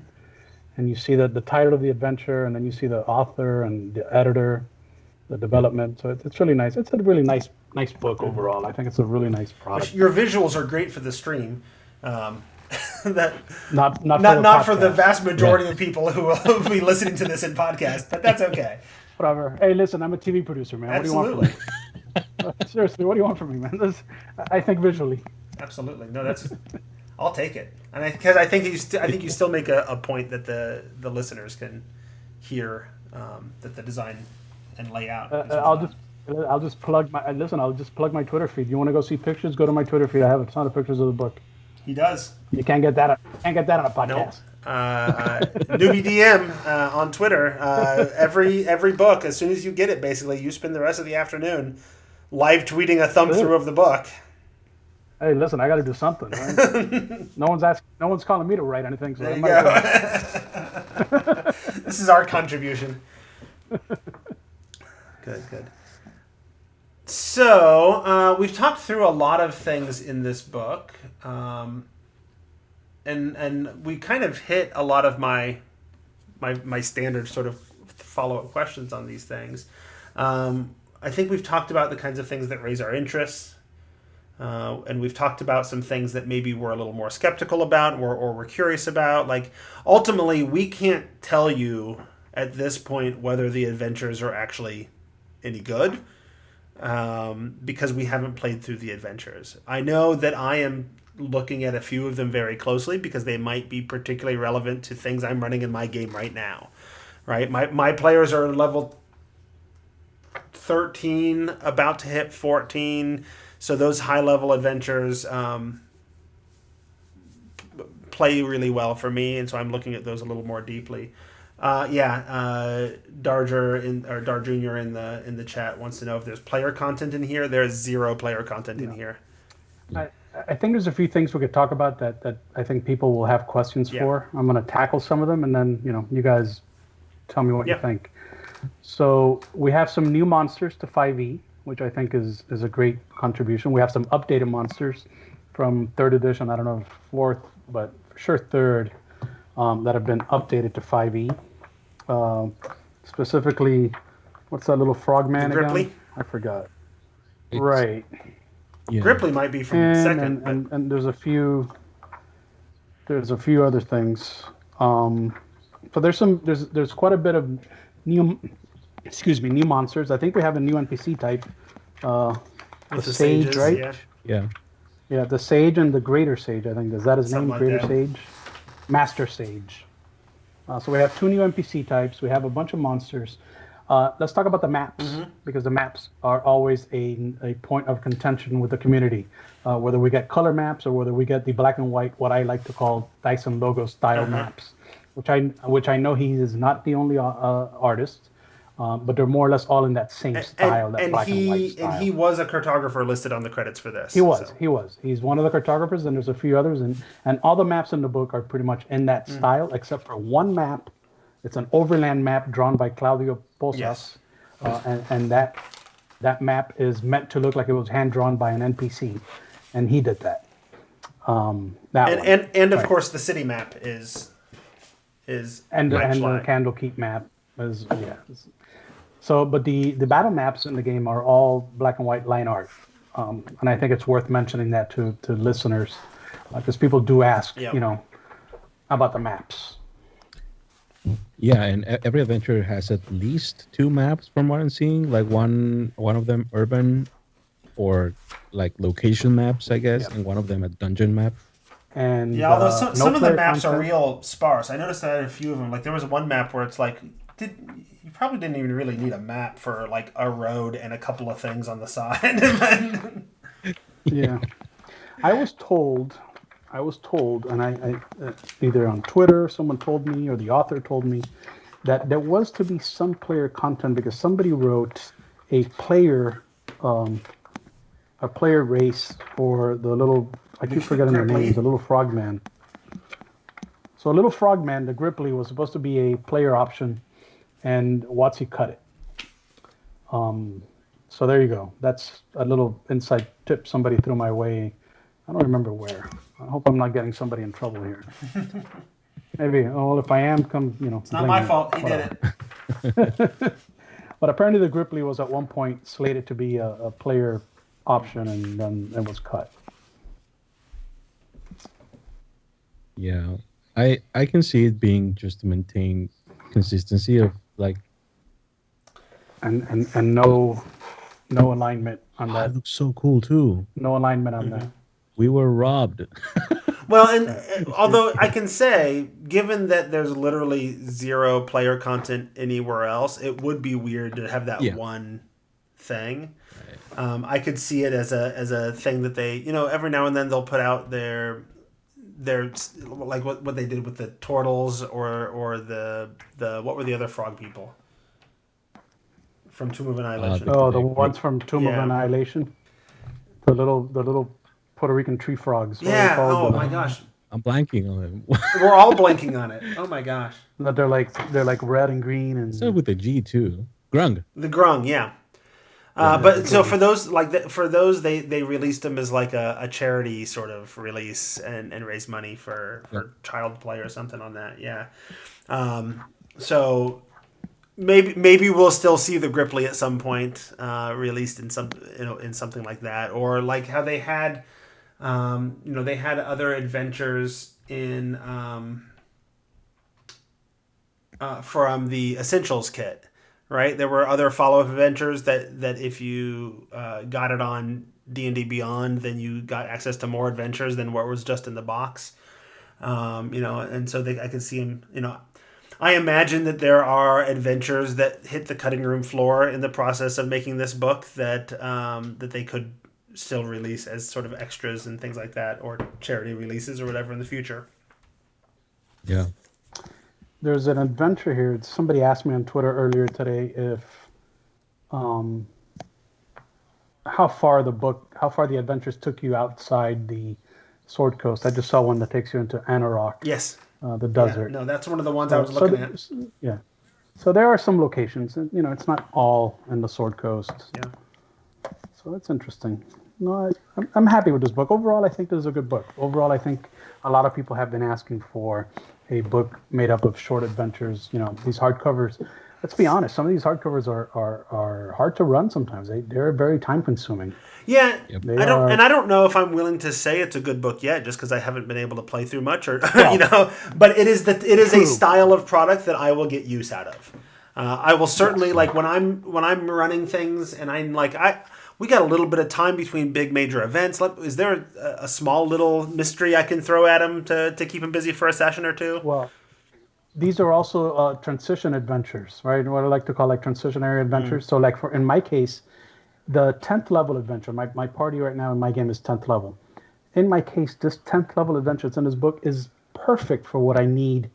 and you see the title of the adventure, and then you see the author and the editor, the development. So it's really nice. It's a really nice book overall. I think it's a really nice product. Your visuals are great for the stream. That Not not for the podcast. vast majority of people who will be listening to this in podcast, but that's okay. Whatever. Hey, listen, I'm a TV producer, man. Absolutely. What do you want from me? Seriously, what do you want from me, man? I think visually. Absolutely. No, that's. I'll take it, and because I think you still make a point that the listeners can hear that the design and layout. I'll just plug my I'll just plug my Twitter feed. You want to go see pictures? Go to my Twitter feed. I have a ton of pictures of the book. He does. You can't get that. On a podcast. Nope. Newbie DM on Twitter. Every book, as soon as you get it, basically, you spend the rest of the afternoon live tweeting a thumb through of the book. Hey, listen, I got to do something. Right? No one's calling me to write anything. So There I you might as well. go. This is our contribution. Good. So we've talked through a lot of things in this book, and we kind of hit a lot of my standard sort of follow-up questions on these things. I think we've talked about the kinds of things that raise our interests, and we've talked about some things that maybe we're a little more skeptical about or we're curious about. Like, ultimately, we can't tell you at this point whether the adventures are actually any good, because we haven't played through the adventures. I know that I am looking at a few of them very closely because they might be particularly relevant to things I'm running in my game right now. Right? My players are level 13, about to hit 14, so those high-level adventures play really well for me, and so I'm looking at those a little more deeply. Dar Junior in the chat wants to know if there's player content in here. There's 0 player content in here. I think there's a few things we could talk about that I think people will have questions for. I'm going to tackle some of them, and then you guys tell me what you think. So we have some new monsters to 5e, which I think is a great contribution. We have some updated monsters from 3rd edition. I don't know if 4th, but for sure 3rd, that have been updated to 5e. Specifically, what's that little frogman again? Gripply? I forgot. Right. Yeah. Gripply might be from 2nd. And there's a few other things. So there's quite a bit of new monsters. I think we have a new NPC type. The Sage, sages, right? yeah. Yeah, the Sage and the Greater Sage, I think. Is that his Something name? like Greater that. Sage? Master Sage. So we have 2 new NPC types. We have a bunch of monsters. Let's talk about the maps, because the maps are always a point of contention with the community. Whether we get color maps or whether we get the black and white, what I like to call Dyson logo style maps, which I know he is not the only artist, but they're more or less all in that same style, that black and white style. And he was a cartographer listed on the credits for this. He was. He's one of the cartographers, and there's a few others, and all the maps in the book are pretty much in that style, except for one map. It's an overland map drawn by Claudio Posas, Yes. and that map is meant to look like it was hand drawn by an NPC, and he did that. Of course the city map is and the Ledgeline. Candlekeep map is So, but the battle maps in the game are all black and white line art, and I think it's worth mentioning that to listeners, because people do ask, about the maps. Yeah, and every adventure has at least 2 maps from what I'm seeing. Like one of them urban, or like location maps, I guess, and one of them a dungeon map. And although some of the maps are content. real sparse. I noticed that in a few of them. Like there was one map where it's like, you probably didn't even really need a map for like a road and a couple of things on the side. Yeah, I was told I was told, and I either on Twitter someone told me or the author told me that there was to be some player content because somebody wrote a player um, a player race for the little, I keep forgetting their names, the little frogman. So a little frogman, the Gripply, was supposed to be a player option, and WotC cut it. So there you go. That's a little inside tip somebody threw my way. I don't remember where. I hope I'm not getting somebody in trouble here. Maybe. Oh, well, if I am, come, It's not my fault. He did it. But apparently the Gripply was at one point slated to be a player option, and then it was cut. Yeah, I can see it being just to maintain consistency of like. And no alignment on It that. looks so cool too. No alignment on that. We were robbed. Well, and although I can say, given that there's literally zero player content anywhere else, it would be weird to have that one thing. I could see it as a thing that they, every now and then they'll put out their like what they did with the turtles or the what were the other frog people from Tomb of Annihilation? The ones from Tomb of Annihilation. The little Puerto Rican tree frogs. Yeah. Oh my gosh. I'm blanking on it. We're all blanking on it. Oh my gosh. But they're like red and green and. So with the G too. Grung. The grung, yeah. But so for those they released them as like a charity sort of release and raise money for child play or something on that. Yeah. So maybe we'll still see the Gripply at some point released in something like that, or like how they had they had other adventures in from the Essentials kit. Right, there were other follow-up adventures that if you got it on D&D Beyond, then you got access to more adventures than what was just in the box. And so I could see them. I imagine that there are adventures that hit the cutting room floor in the process of making this book that they could still release as sort of extras and things like that, or charity releases or whatever in the future. Yeah. There's an adventure here. Somebody asked me on Twitter earlier today if how far the adventures took you outside the Sword Coast. I just saw one that takes you into Anarok. Yes. The desert. Yeah, no, that's one of the ones I was looking at. Yeah. So there are some locations. It's not all in the Sword Coast. Yeah. So that's interesting. No, I'm happy with this book. Overall, I think this is a good book. Overall, I think a lot of people have been asking for a book made up of short adventures. These hardcovers. Let's be honest. Some of these hardcovers are hard to run sometimes. They're very time consuming. Yeah, I don't know if I'm willing to say it's a good book yet, just because I haven't been able to play through much, or But it is a style of product that I will get use out of. I will certainly like when I'm running things, and I'm like we got a little bit of time between big major events. Is there a small little mystery I can throw at him to keep him busy for a session or two? Well, these are also transition adventures, right? What I like to call like transitionary adventures. So like in my case, the 10th level adventure, my party right now in my game is 10th level. In my case, this 10th level adventure that's in this book is perfect for what I need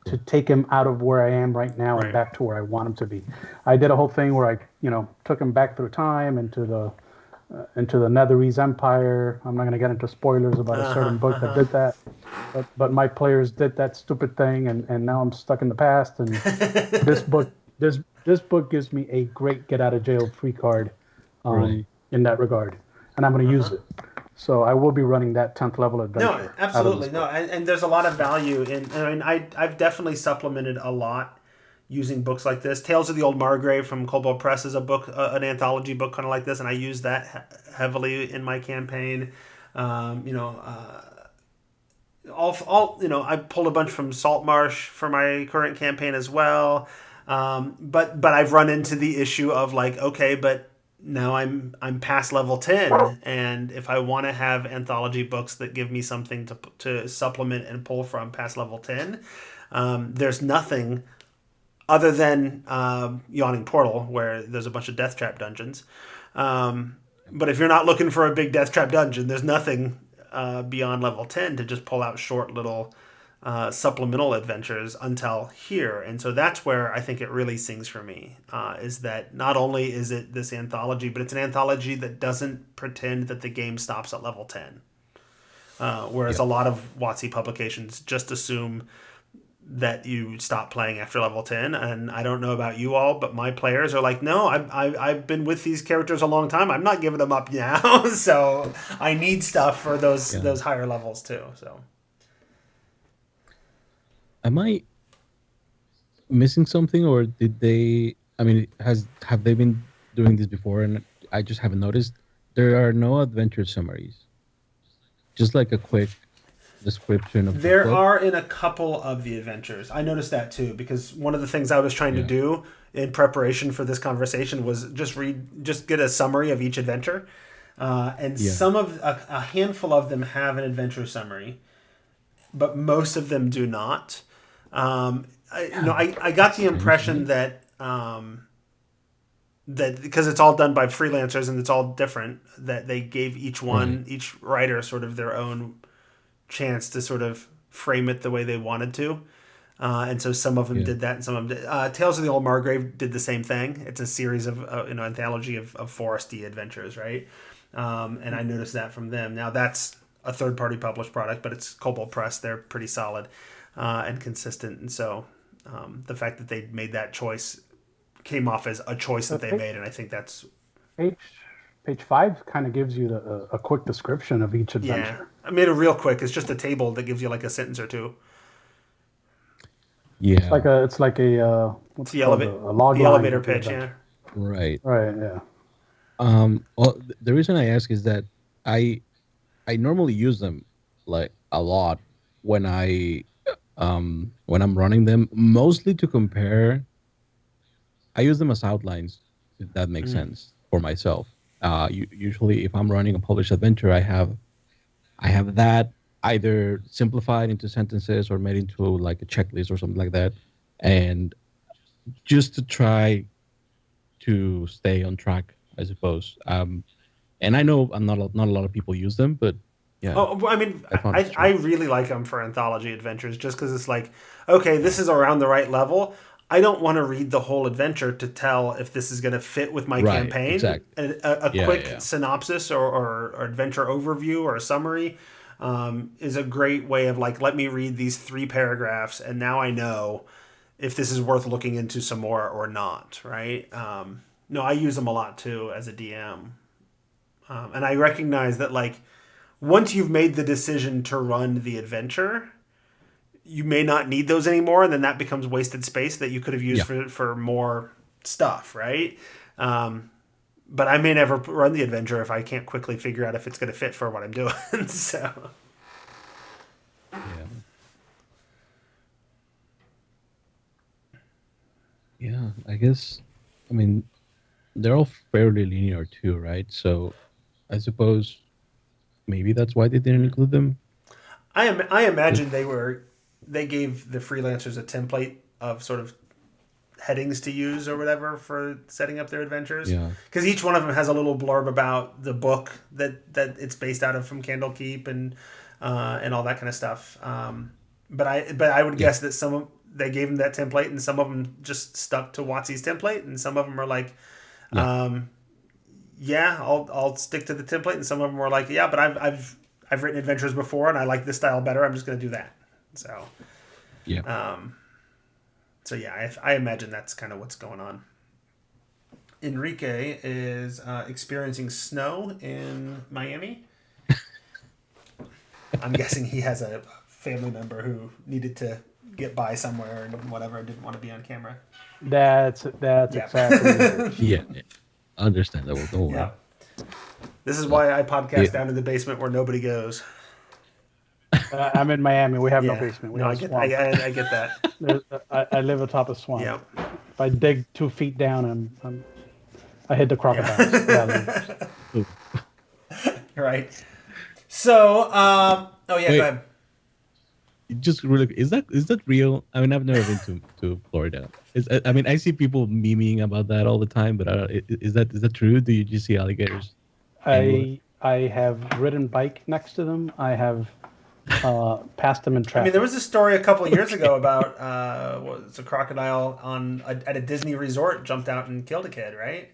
to take him out of where I am right now and back to where I want him to be. I did a whole thing where I, took him back through time into the Netherese Empire. I'm not going to get into spoilers about a certain book that did that, but my players did that stupid thing, and now I'm stuck in the past. And this book gives me a great get out of jail free card in that regard, and I'm going to use it. So I will be running that 10th level adventure. No, absolutely. No, and there's a lot of value in. I mean, I've definitely supplemented a lot using books like this. Tales of the Old Margrave from Kobold Press is a book, an anthology book kind of like this, and I use that heavily in my campaign. I pulled a bunch from Saltmarsh for my current campaign as well. But I've run into the issue of like, okay, but now I'm past level 10, and if I want to have anthology books that give me something to supplement and pull from past level 10, there's nothing other than Yawning Portal, where there's a bunch of death trap dungeons. But if you're not looking for a big death trap dungeon, there's nothing beyond level 10 to just pull out short little supplemental adventures until here. And so that's where I think it really sings for me, is that not only is it this anthology, but it's an anthology that doesn't pretend that the game stops at level 10. Whereas a lot of WotC publications just assume that you stop playing after level 10. And I don't know about you all, but my players are like, no, I've been with these characters a long time. I'm not giving them up now. So I need stuff for those higher levels too. So am I missing something, or did they? I mean, have they been doing this before, and I just haven't noticed? There are no adventure summaries, just like a quick description of there the book. are in a couple of the adventures. I noticed that too, because one of the things I was trying to do in preparation for this conversation was just get a summary of each adventure. And some of a handful of them have an adventure summary, but most of them do not. I got the impression that because it's all done by freelancers and it's all different, that they gave each writer sort of their own chance to sort of frame it the way they wanted to. And so some of them did that, and some of them did. Tales of the Old Margrave did the same thing. It's a series of anthology of foresty adventures, right? And I noticed that from them. Now that's a third-party published product, but it's Kobold Press. They're pretty solid and consistent, and so the fact that they made that choice came off as a choice that they made, and I think that's page 5 kind of gives you a quick description of each adventure. I made it real quick. It's just a table that gives you like a sentence or two. Yeah, it's like a what's the it called? A log the line elevator of the pitch, adventure. right. Yeah. Well, the reason I ask is that I normally use them like a lot when I'm running them, mostly to compare. I use them as outlines, if that makes sense, for myself. Usually, if I'm running a published adventure, I have that either simplified into sentences or made into like a checklist or something like that, and just to try to stay on track, I suppose. And I know not a lot of people use them, but yeah. Oh, well, I mean, I really like them for anthology adventures just because it's like, okay, this is around the right level. I don't want to read the whole adventure to tell if this is going to fit with my campaign. Exactly. A quick synopsis or adventure overview or a summary is a great way of like, let me read these 3 paragraphs and now I know if this is worth looking into some more or not, right? No, I use them a lot too as a DM. And I recognize that like once you've made the decision to run the adventure, you may not need those anymore, and then that becomes wasted space that you could have used for more stuff, right? But I may never run the adventure if I can't quickly figure out if it's going to fit for what I'm doing. So, yeah, I guess. I mean, they're all fairly linear too, right? So, I suppose maybe that's why they didn't include them. I imagine they gave the freelancers a template of sort of headings to use or whatever for setting up their adventures. Yeah. Because each one of them has a little blurb about the book that it's based out of from Candlekeep and all that kind of stuff. But I would guess that they gave them that template and some of them just stuck to WotC's template and some of them are like, I'll stick to the template, and some of them were like, but I've written adventures before and I like this style better. I'm just going to do that. So, I imagine that's kind of what's going on. Enrique is experiencing snow in Miami. I'm guessing he has a family member who needed to get by somewhere and whatever, didn't want to be on camera. That's exactly it. Yeah, understandable. Don't worry. Yeah. This is why I podcast down in the basement where nobody goes. I'm in Miami. We have no basement. We have I get that. I live atop a swamp. Yeah. If I dig 2 feet down, I hit the crocodiles. Yeah. Right. So, go ahead. Just really, is that real? I mean, I've never been to Florida. I see people memeing about that all the time, but is that true? Do you just see alligators? I I have ridden bike next to them. I have passed them in I traffic. mean, there was a story a couple of years ago about was a crocodile at a Disney resort jumped out and killed a kid, right?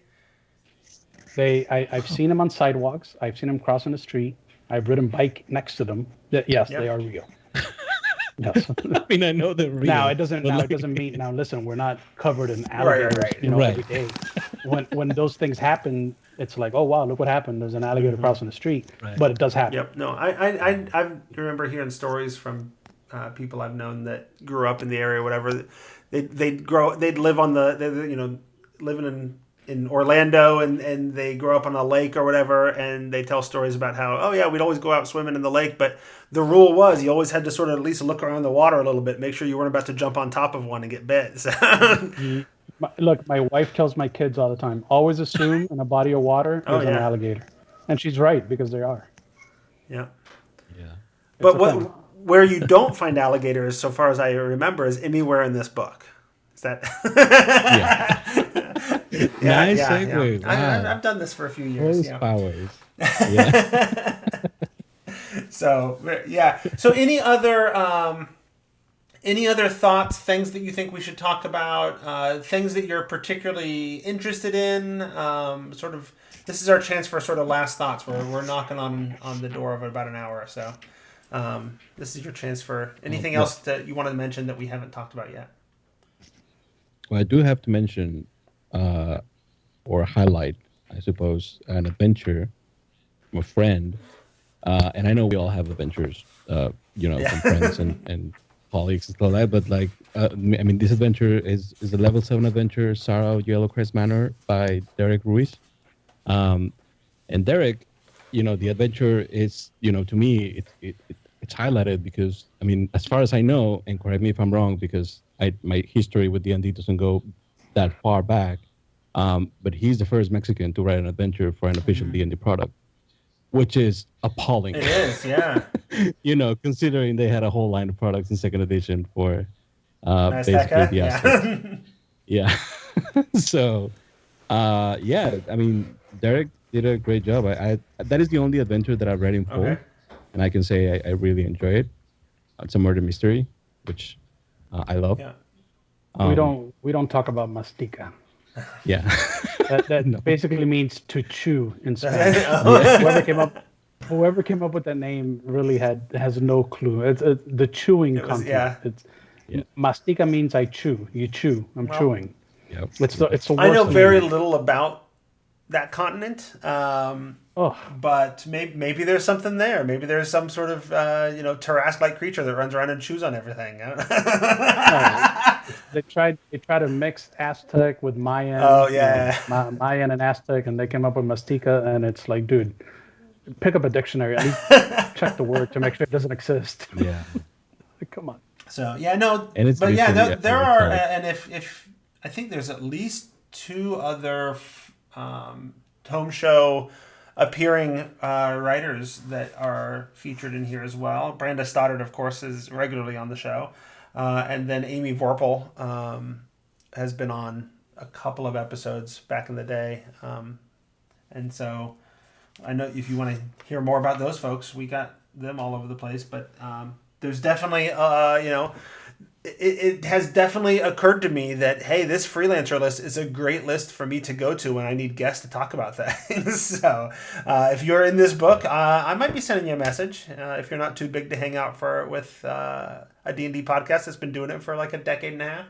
I've seen them on sidewalks. I've seen them crossing the street. I've ridden bike next to them. Yes, they Yep. are real. Yes. I mean, I know they're real. Now it doesn't. but Now like- it doesn't mean. Now listen, we're not covered in right, alligators, right. Right. every day. When those things happen, it's like, oh wow, look what happened. There's an alligator crossing the street. Right. But it does happen. Yep. No, I remember hearing stories from people I've known that grew up in the area, or whatever. They'd live on living in Orlando, and they grow up on a lake or whatever, and they tell stories about how, oh yeah, we'd always go out swimming in the lake, but the rule was you always had to sort of at least look around the water a little bit, make sure you weren't about to jump on top of one and get bit. So, Look, my wife tells my kids all the time, always assume in a body of water there's an yeah. alligator, and she's right because there are. yeah. Yeah. But a what thing. where you don't find alligators, so far as I remember, is anywhere in this book. Is that? Nice segue. Wow. I've done this for a few years. Those Yeah. powers. Yeah. So yeah. So any other thoughts, things that you think we should talk about, things that you're particularly interested in? Sort of. This is our chance for sort of last thoughts. We're knocking on the door of about an hour or so. This is your chance for anything else that you wanted to mention that we haven't talked about yet. Well, I do have to mention or highlight, I suppose, an adventure from a friend. And I know we all have adventures, from friends and colleagues and stuff like that. But like, I mean, this adventure is a level 7 adventure, Sorrow Yellowcrest Manor by Derek Ruiz. And Derek, the adventure is, to me, it's highlighted because, I mean, as far as I know, and correct me if I'm wrong, because my history with D&D doesn't go that far back, but he's the first Mexican to write an adventure for an official D&D product, which is appalling. It is, yeah. Considering they had a whole line of products in second edition for Azteca? basically the Aztecs. Yeah. So, I mean, Derek did a great job. I that is the only adventure that I've read in full, Okay. and I can say I really enjoy it. It's a murder mystery, which I love. Yeah. We don't talk about mastica. Yeah. That No. basically means to chew in Spanish. Whoever came up with that name really has no clue. It's the chewing It was- content. yeah. Yeah. Mastica means I chew. You chew. I'm Well, chewing. Yep. It's the worst. I know very name. little about that continent, Oh, but maybe there's something there. Maybe there's some sort of Tarrasque-like creature that runs around and chews on everything. they tried to mix Aztec with Mayan. Oh, yeah. Mayan and Aztec, and they came up with mastica, and it's like, dude, pick up a dictionary. At least check the word to make sure it doesn't exist. Yeah. Like, come on. So yeah, no, And it's but yeah, literally there every are, product. and if I think there's at least 2 other Tome Show appearing writers that are featured in here as well. Branda Stoddard, of course, is regularly on the show, and then Amy Vorpal has been on a couple of episodes back in the day, and so I know if you want to hear more about those folks, we got them all over the place, but there's definitely it has definitely occurred to me that, hey, this freelancer list is a great list for me to go to when I need guests to talk about things. So if you're in this book, I might be sending you a message if you're not too big to hang out with a D&D podcast that's been doing it for like a decade and a half.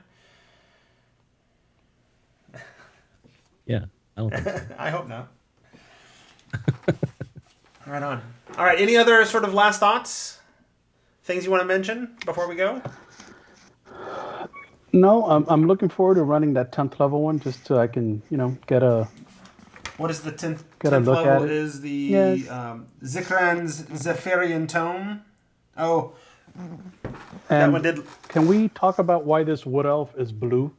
Yeah. I don't think so. I hope not. Right on. All right. Any other sort of last thoughts? Things you want to mention before we go? No, I'm looking forward to running that 10th level one just so I can, get a. What is the 10th Get a look level? at it. Is the Yes. Zikran's Zephyrian Tome. Oh, that And one did. can we talk about why this wood elf is blue?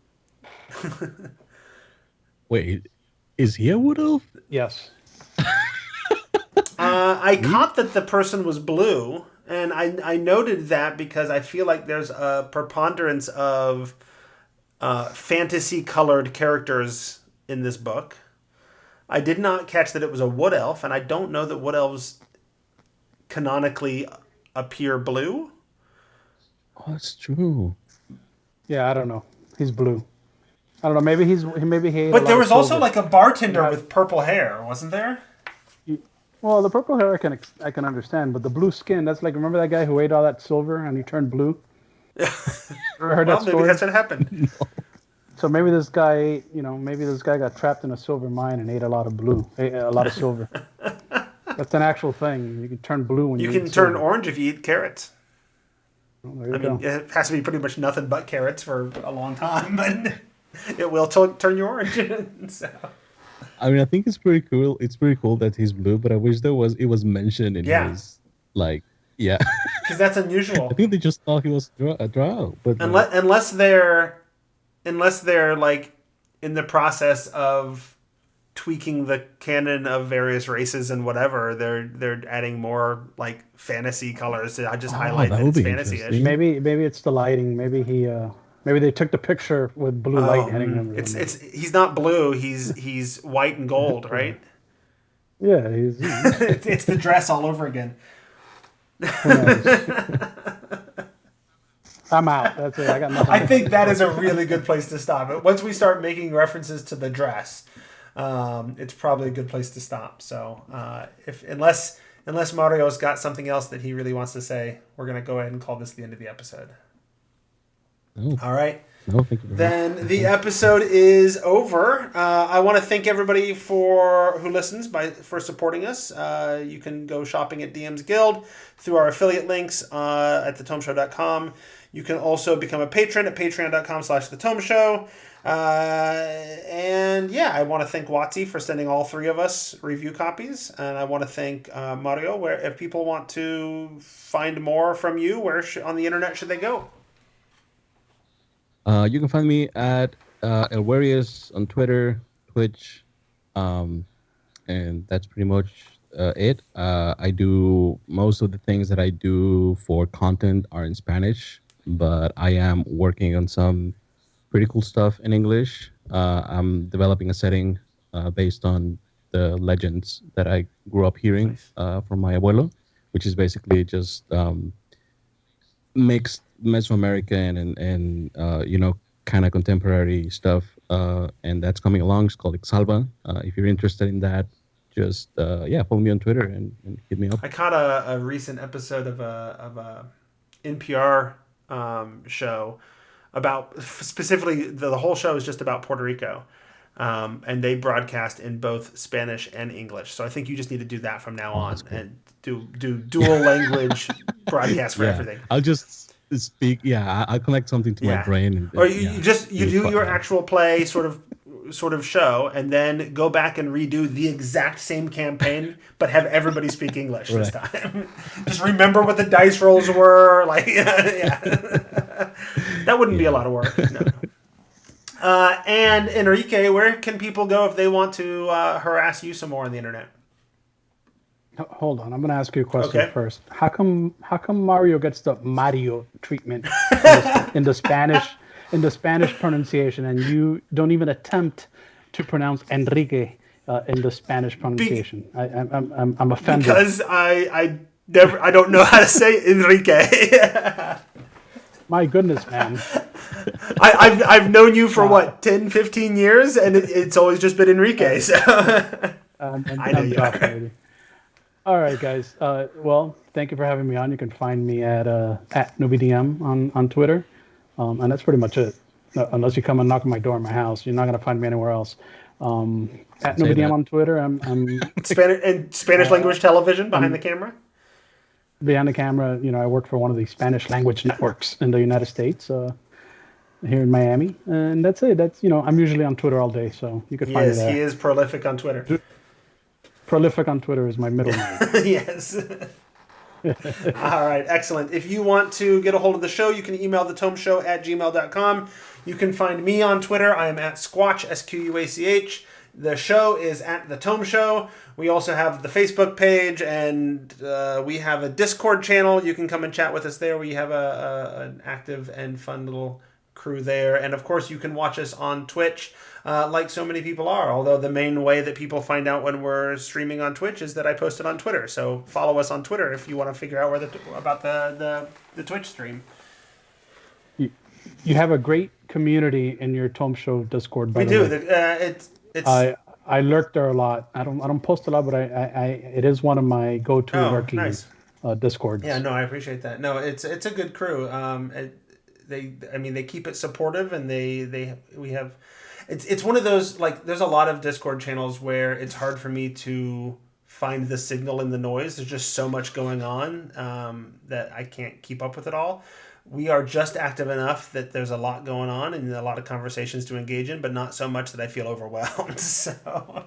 Wait, is he a wood elf? Yes. I caught that the person was blue, and I noted that because I feel like there's a preponderance of fantasy-colored characters in this book. I did not catch that it was a wood elf, and I don't know that wood elves canonically appear blue. Oh, that's true. Yeah, I don't know. He's blue. I don't know. Maybe he ate a But lot there of was also silver. like a bartender Yeah. with purple hair, wasn't there? Well, the purple hair I can understand, but the blue skin, that's like, remember that guy who ate all that silver and he turned blue? Ever heard Well, that maybe story? that's what happened. So maybe this guy ate, maybe this guy got trapped in a silver mine and ate a lot of silver. That's an actual thing. You can turn blue when You you can eat turn silver. orange if you eat carrots. Oh, there you I go. mean, it has to be pretty much nothing but carrots for a long time, but it will turn you orange. So. I mean, I think it's pretty cool. It's pretty cool that he's blue, but I wish it was mentioned in Yeah. his like, yeah. Because that's I unusual. think they just thought he was a drow, but Unless they're like in the process of tweaking the canon of various races and whatever, they're adding more like fantasy colors to just highlight that that would it's be fantasy-ish. interesting. Maybe it's the lighting. Maybe they took the picture with blue light hitting him. Or something. It's he's not blue. He's white and gold, right? Yeah, It's the dress all over again. who knows? I'm out. That's it. I got nothing. I think that is a really good place to stop. Once we start making references to the dress, it's probably a good place to stop. So unless Mario's got something else that he really wants to say, we're gonna go ahead and call this the end of the episode. Oh, All right. no, thank you very much. Then the episode is over. I want to thank everybody who listens for supporting us. You can go shopping at DM's Guild through our affiliate links at thetomeshow.com. You can also become a patron at patreon.com/thetomeshow. And yeah, I want to thank Watsy for sending all three of us review copies. And I want to thank Mario, if people want to find more from you, where on the internet should they go? You can find me at Elwarius on Twitter, Twitch, and that's pretty much it. I do most of the things that I do for content are in Spanish, but I am working on some pretty cool stuff in English. I'm developing a setting based on the legends that I grew up hearing from my abuelo, which is basically just mixed Mesoamerican and kind of contemporary stuff, and that's coming along. It's called Exalva. If you're interested in that, just follow me on Twitter and hit me up. I caught a recent episode of a NPR show about, specifically the whole show is just about Puerto Rico, and they broadcast in both Spanish and English. So I think you just need to do that from now on, cool. and do dual language broadcast for everything. I'll just speak. Yeah, I'll connect something to my brain. Or you do your actual play sort of show, and then go back and redo the exact same campaign, but have everybody speak English this time. Just remember what the dice rolls were. Like, that wouldn't be a lot of work. No. And Enrique, where can people go if they want to harass you some more on the internet? Hold on, I'm going to ask you a question first. How come Mario gets the Mario treatment in the Spanish pronunciation, and you don't even attempt to pronounce Enrique in the Spanish pronunciation? I'm offended. Because I don't know how to say Enrique. My goodness, man. I've known you for 10, 15 years, and it's always just been Enrique. So I know you are. All right, guys. Well, thank you for having me on. You can find me at NewbieDM on Twitter, and that's pretty much it. Unless you come and knock on my door in my house, you're not going to find me anywhere else. At NewbieDM on Twitter. I'm Spanish language television behind the camera. Behind the camera, I work for one of the Spanish language networks in the United States, here in Miami, and that's it. I'm usually on Twitter all day, so you can find me there. He is prolific on Twitter. Prolific on Twitter is my middle name. Yes. All right, excellent. If you want to get a hold of the show, you can email thetomeshow@gmail.com. You can find me on Twitter. I am at Squatch, SQUACH. The show is at The Tome Show. We also have the Facebook page, and we have a Discord channel. You can come and chat with us there. We have an active and fun little crew there. And of course, you can watch us on Twitch, like so many people are. Although the main way that people find out when we're streaming on Twitch is that I post it on Twitter. So follow us on Twitter if you want to figure out about the Twitch stream. You have a great community in your Tome Show Discord. By We the do. way. It's I lurk there a lot. I don't post a lot, but it is one of my go-to lurking nice. Discords. Yeah, no, I appreciate that. No, it's a good crew. They keep it supportive, and we have. It's one of those, like, there's a lot of Discord channels where it's hard for me to find the signal in the noise. There's just so much going on that I can't keep up with it all. We are just active enough that there's a lot going on and a lot of conversations to engage in, but not so much that I feel overwhelmed. So,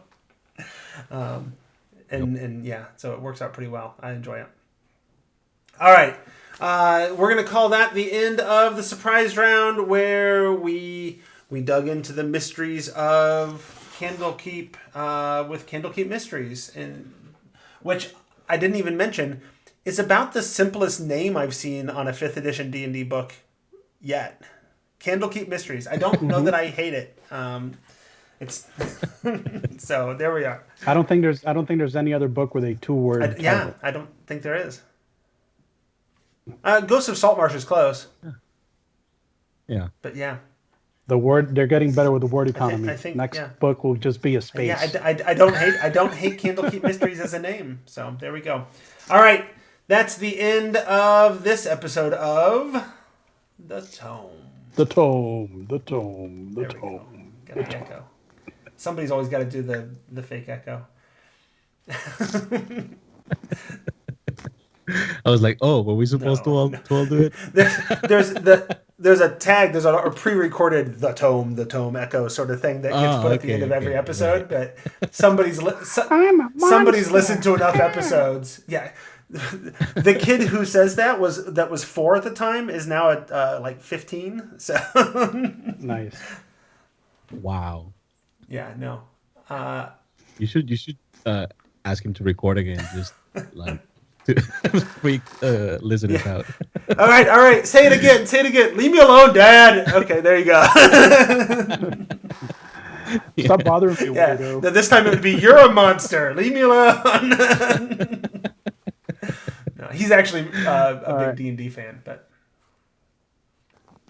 so it works out pretty well. I enjoy it. All right. We're going to call that the end of the surprise round, where we dug into the mysteries of Candlekeep with Candlekeep Mysteries, which I didn't even mention. It's about the simplest name I've seen on a 5th edition D&D book yet. Candlekeep Mysteries. I don't know that I hate it. It's so there we are. I don't think there's any other book with a 2-word title. I don't think there is. Ghosts of Saltmarsh is close. Yeah. But yeah. They're getting better with the word economy. I think next book will just be a space. Yeah, I don't hate Candlekeep Mysteries as a name. So there we go. All right. That's the end of this episode of The Tome. The Tome. The Tome. The Tome. Got an echo. Somebody's always got to do the fake echo. I was like, oh, were we supposed to all do it? There's a tag, there's a pre-recorded the tome echo sort of thing that gets put at the end of every episode, right. But somebody's listened to enough episodes. Yeah. The kid who says that was 4 at the time is now at like 15. So nice. Wow. Yeah, no. You should ask him to record again, just like to freak listeners out. All right. Say it again. Leave me alone, Dad. Okay, there you go. Stop bothering me, weirdo. Yeah. This time it would be, you're a monster. Leave me alone. No, he's actually a big D&D fan, but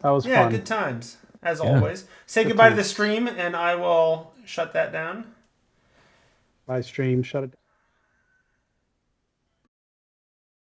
that was fun. Yeah, good times as always. Say goodbye to the stream, and I will shut that down. Bye, stream. Shut it down.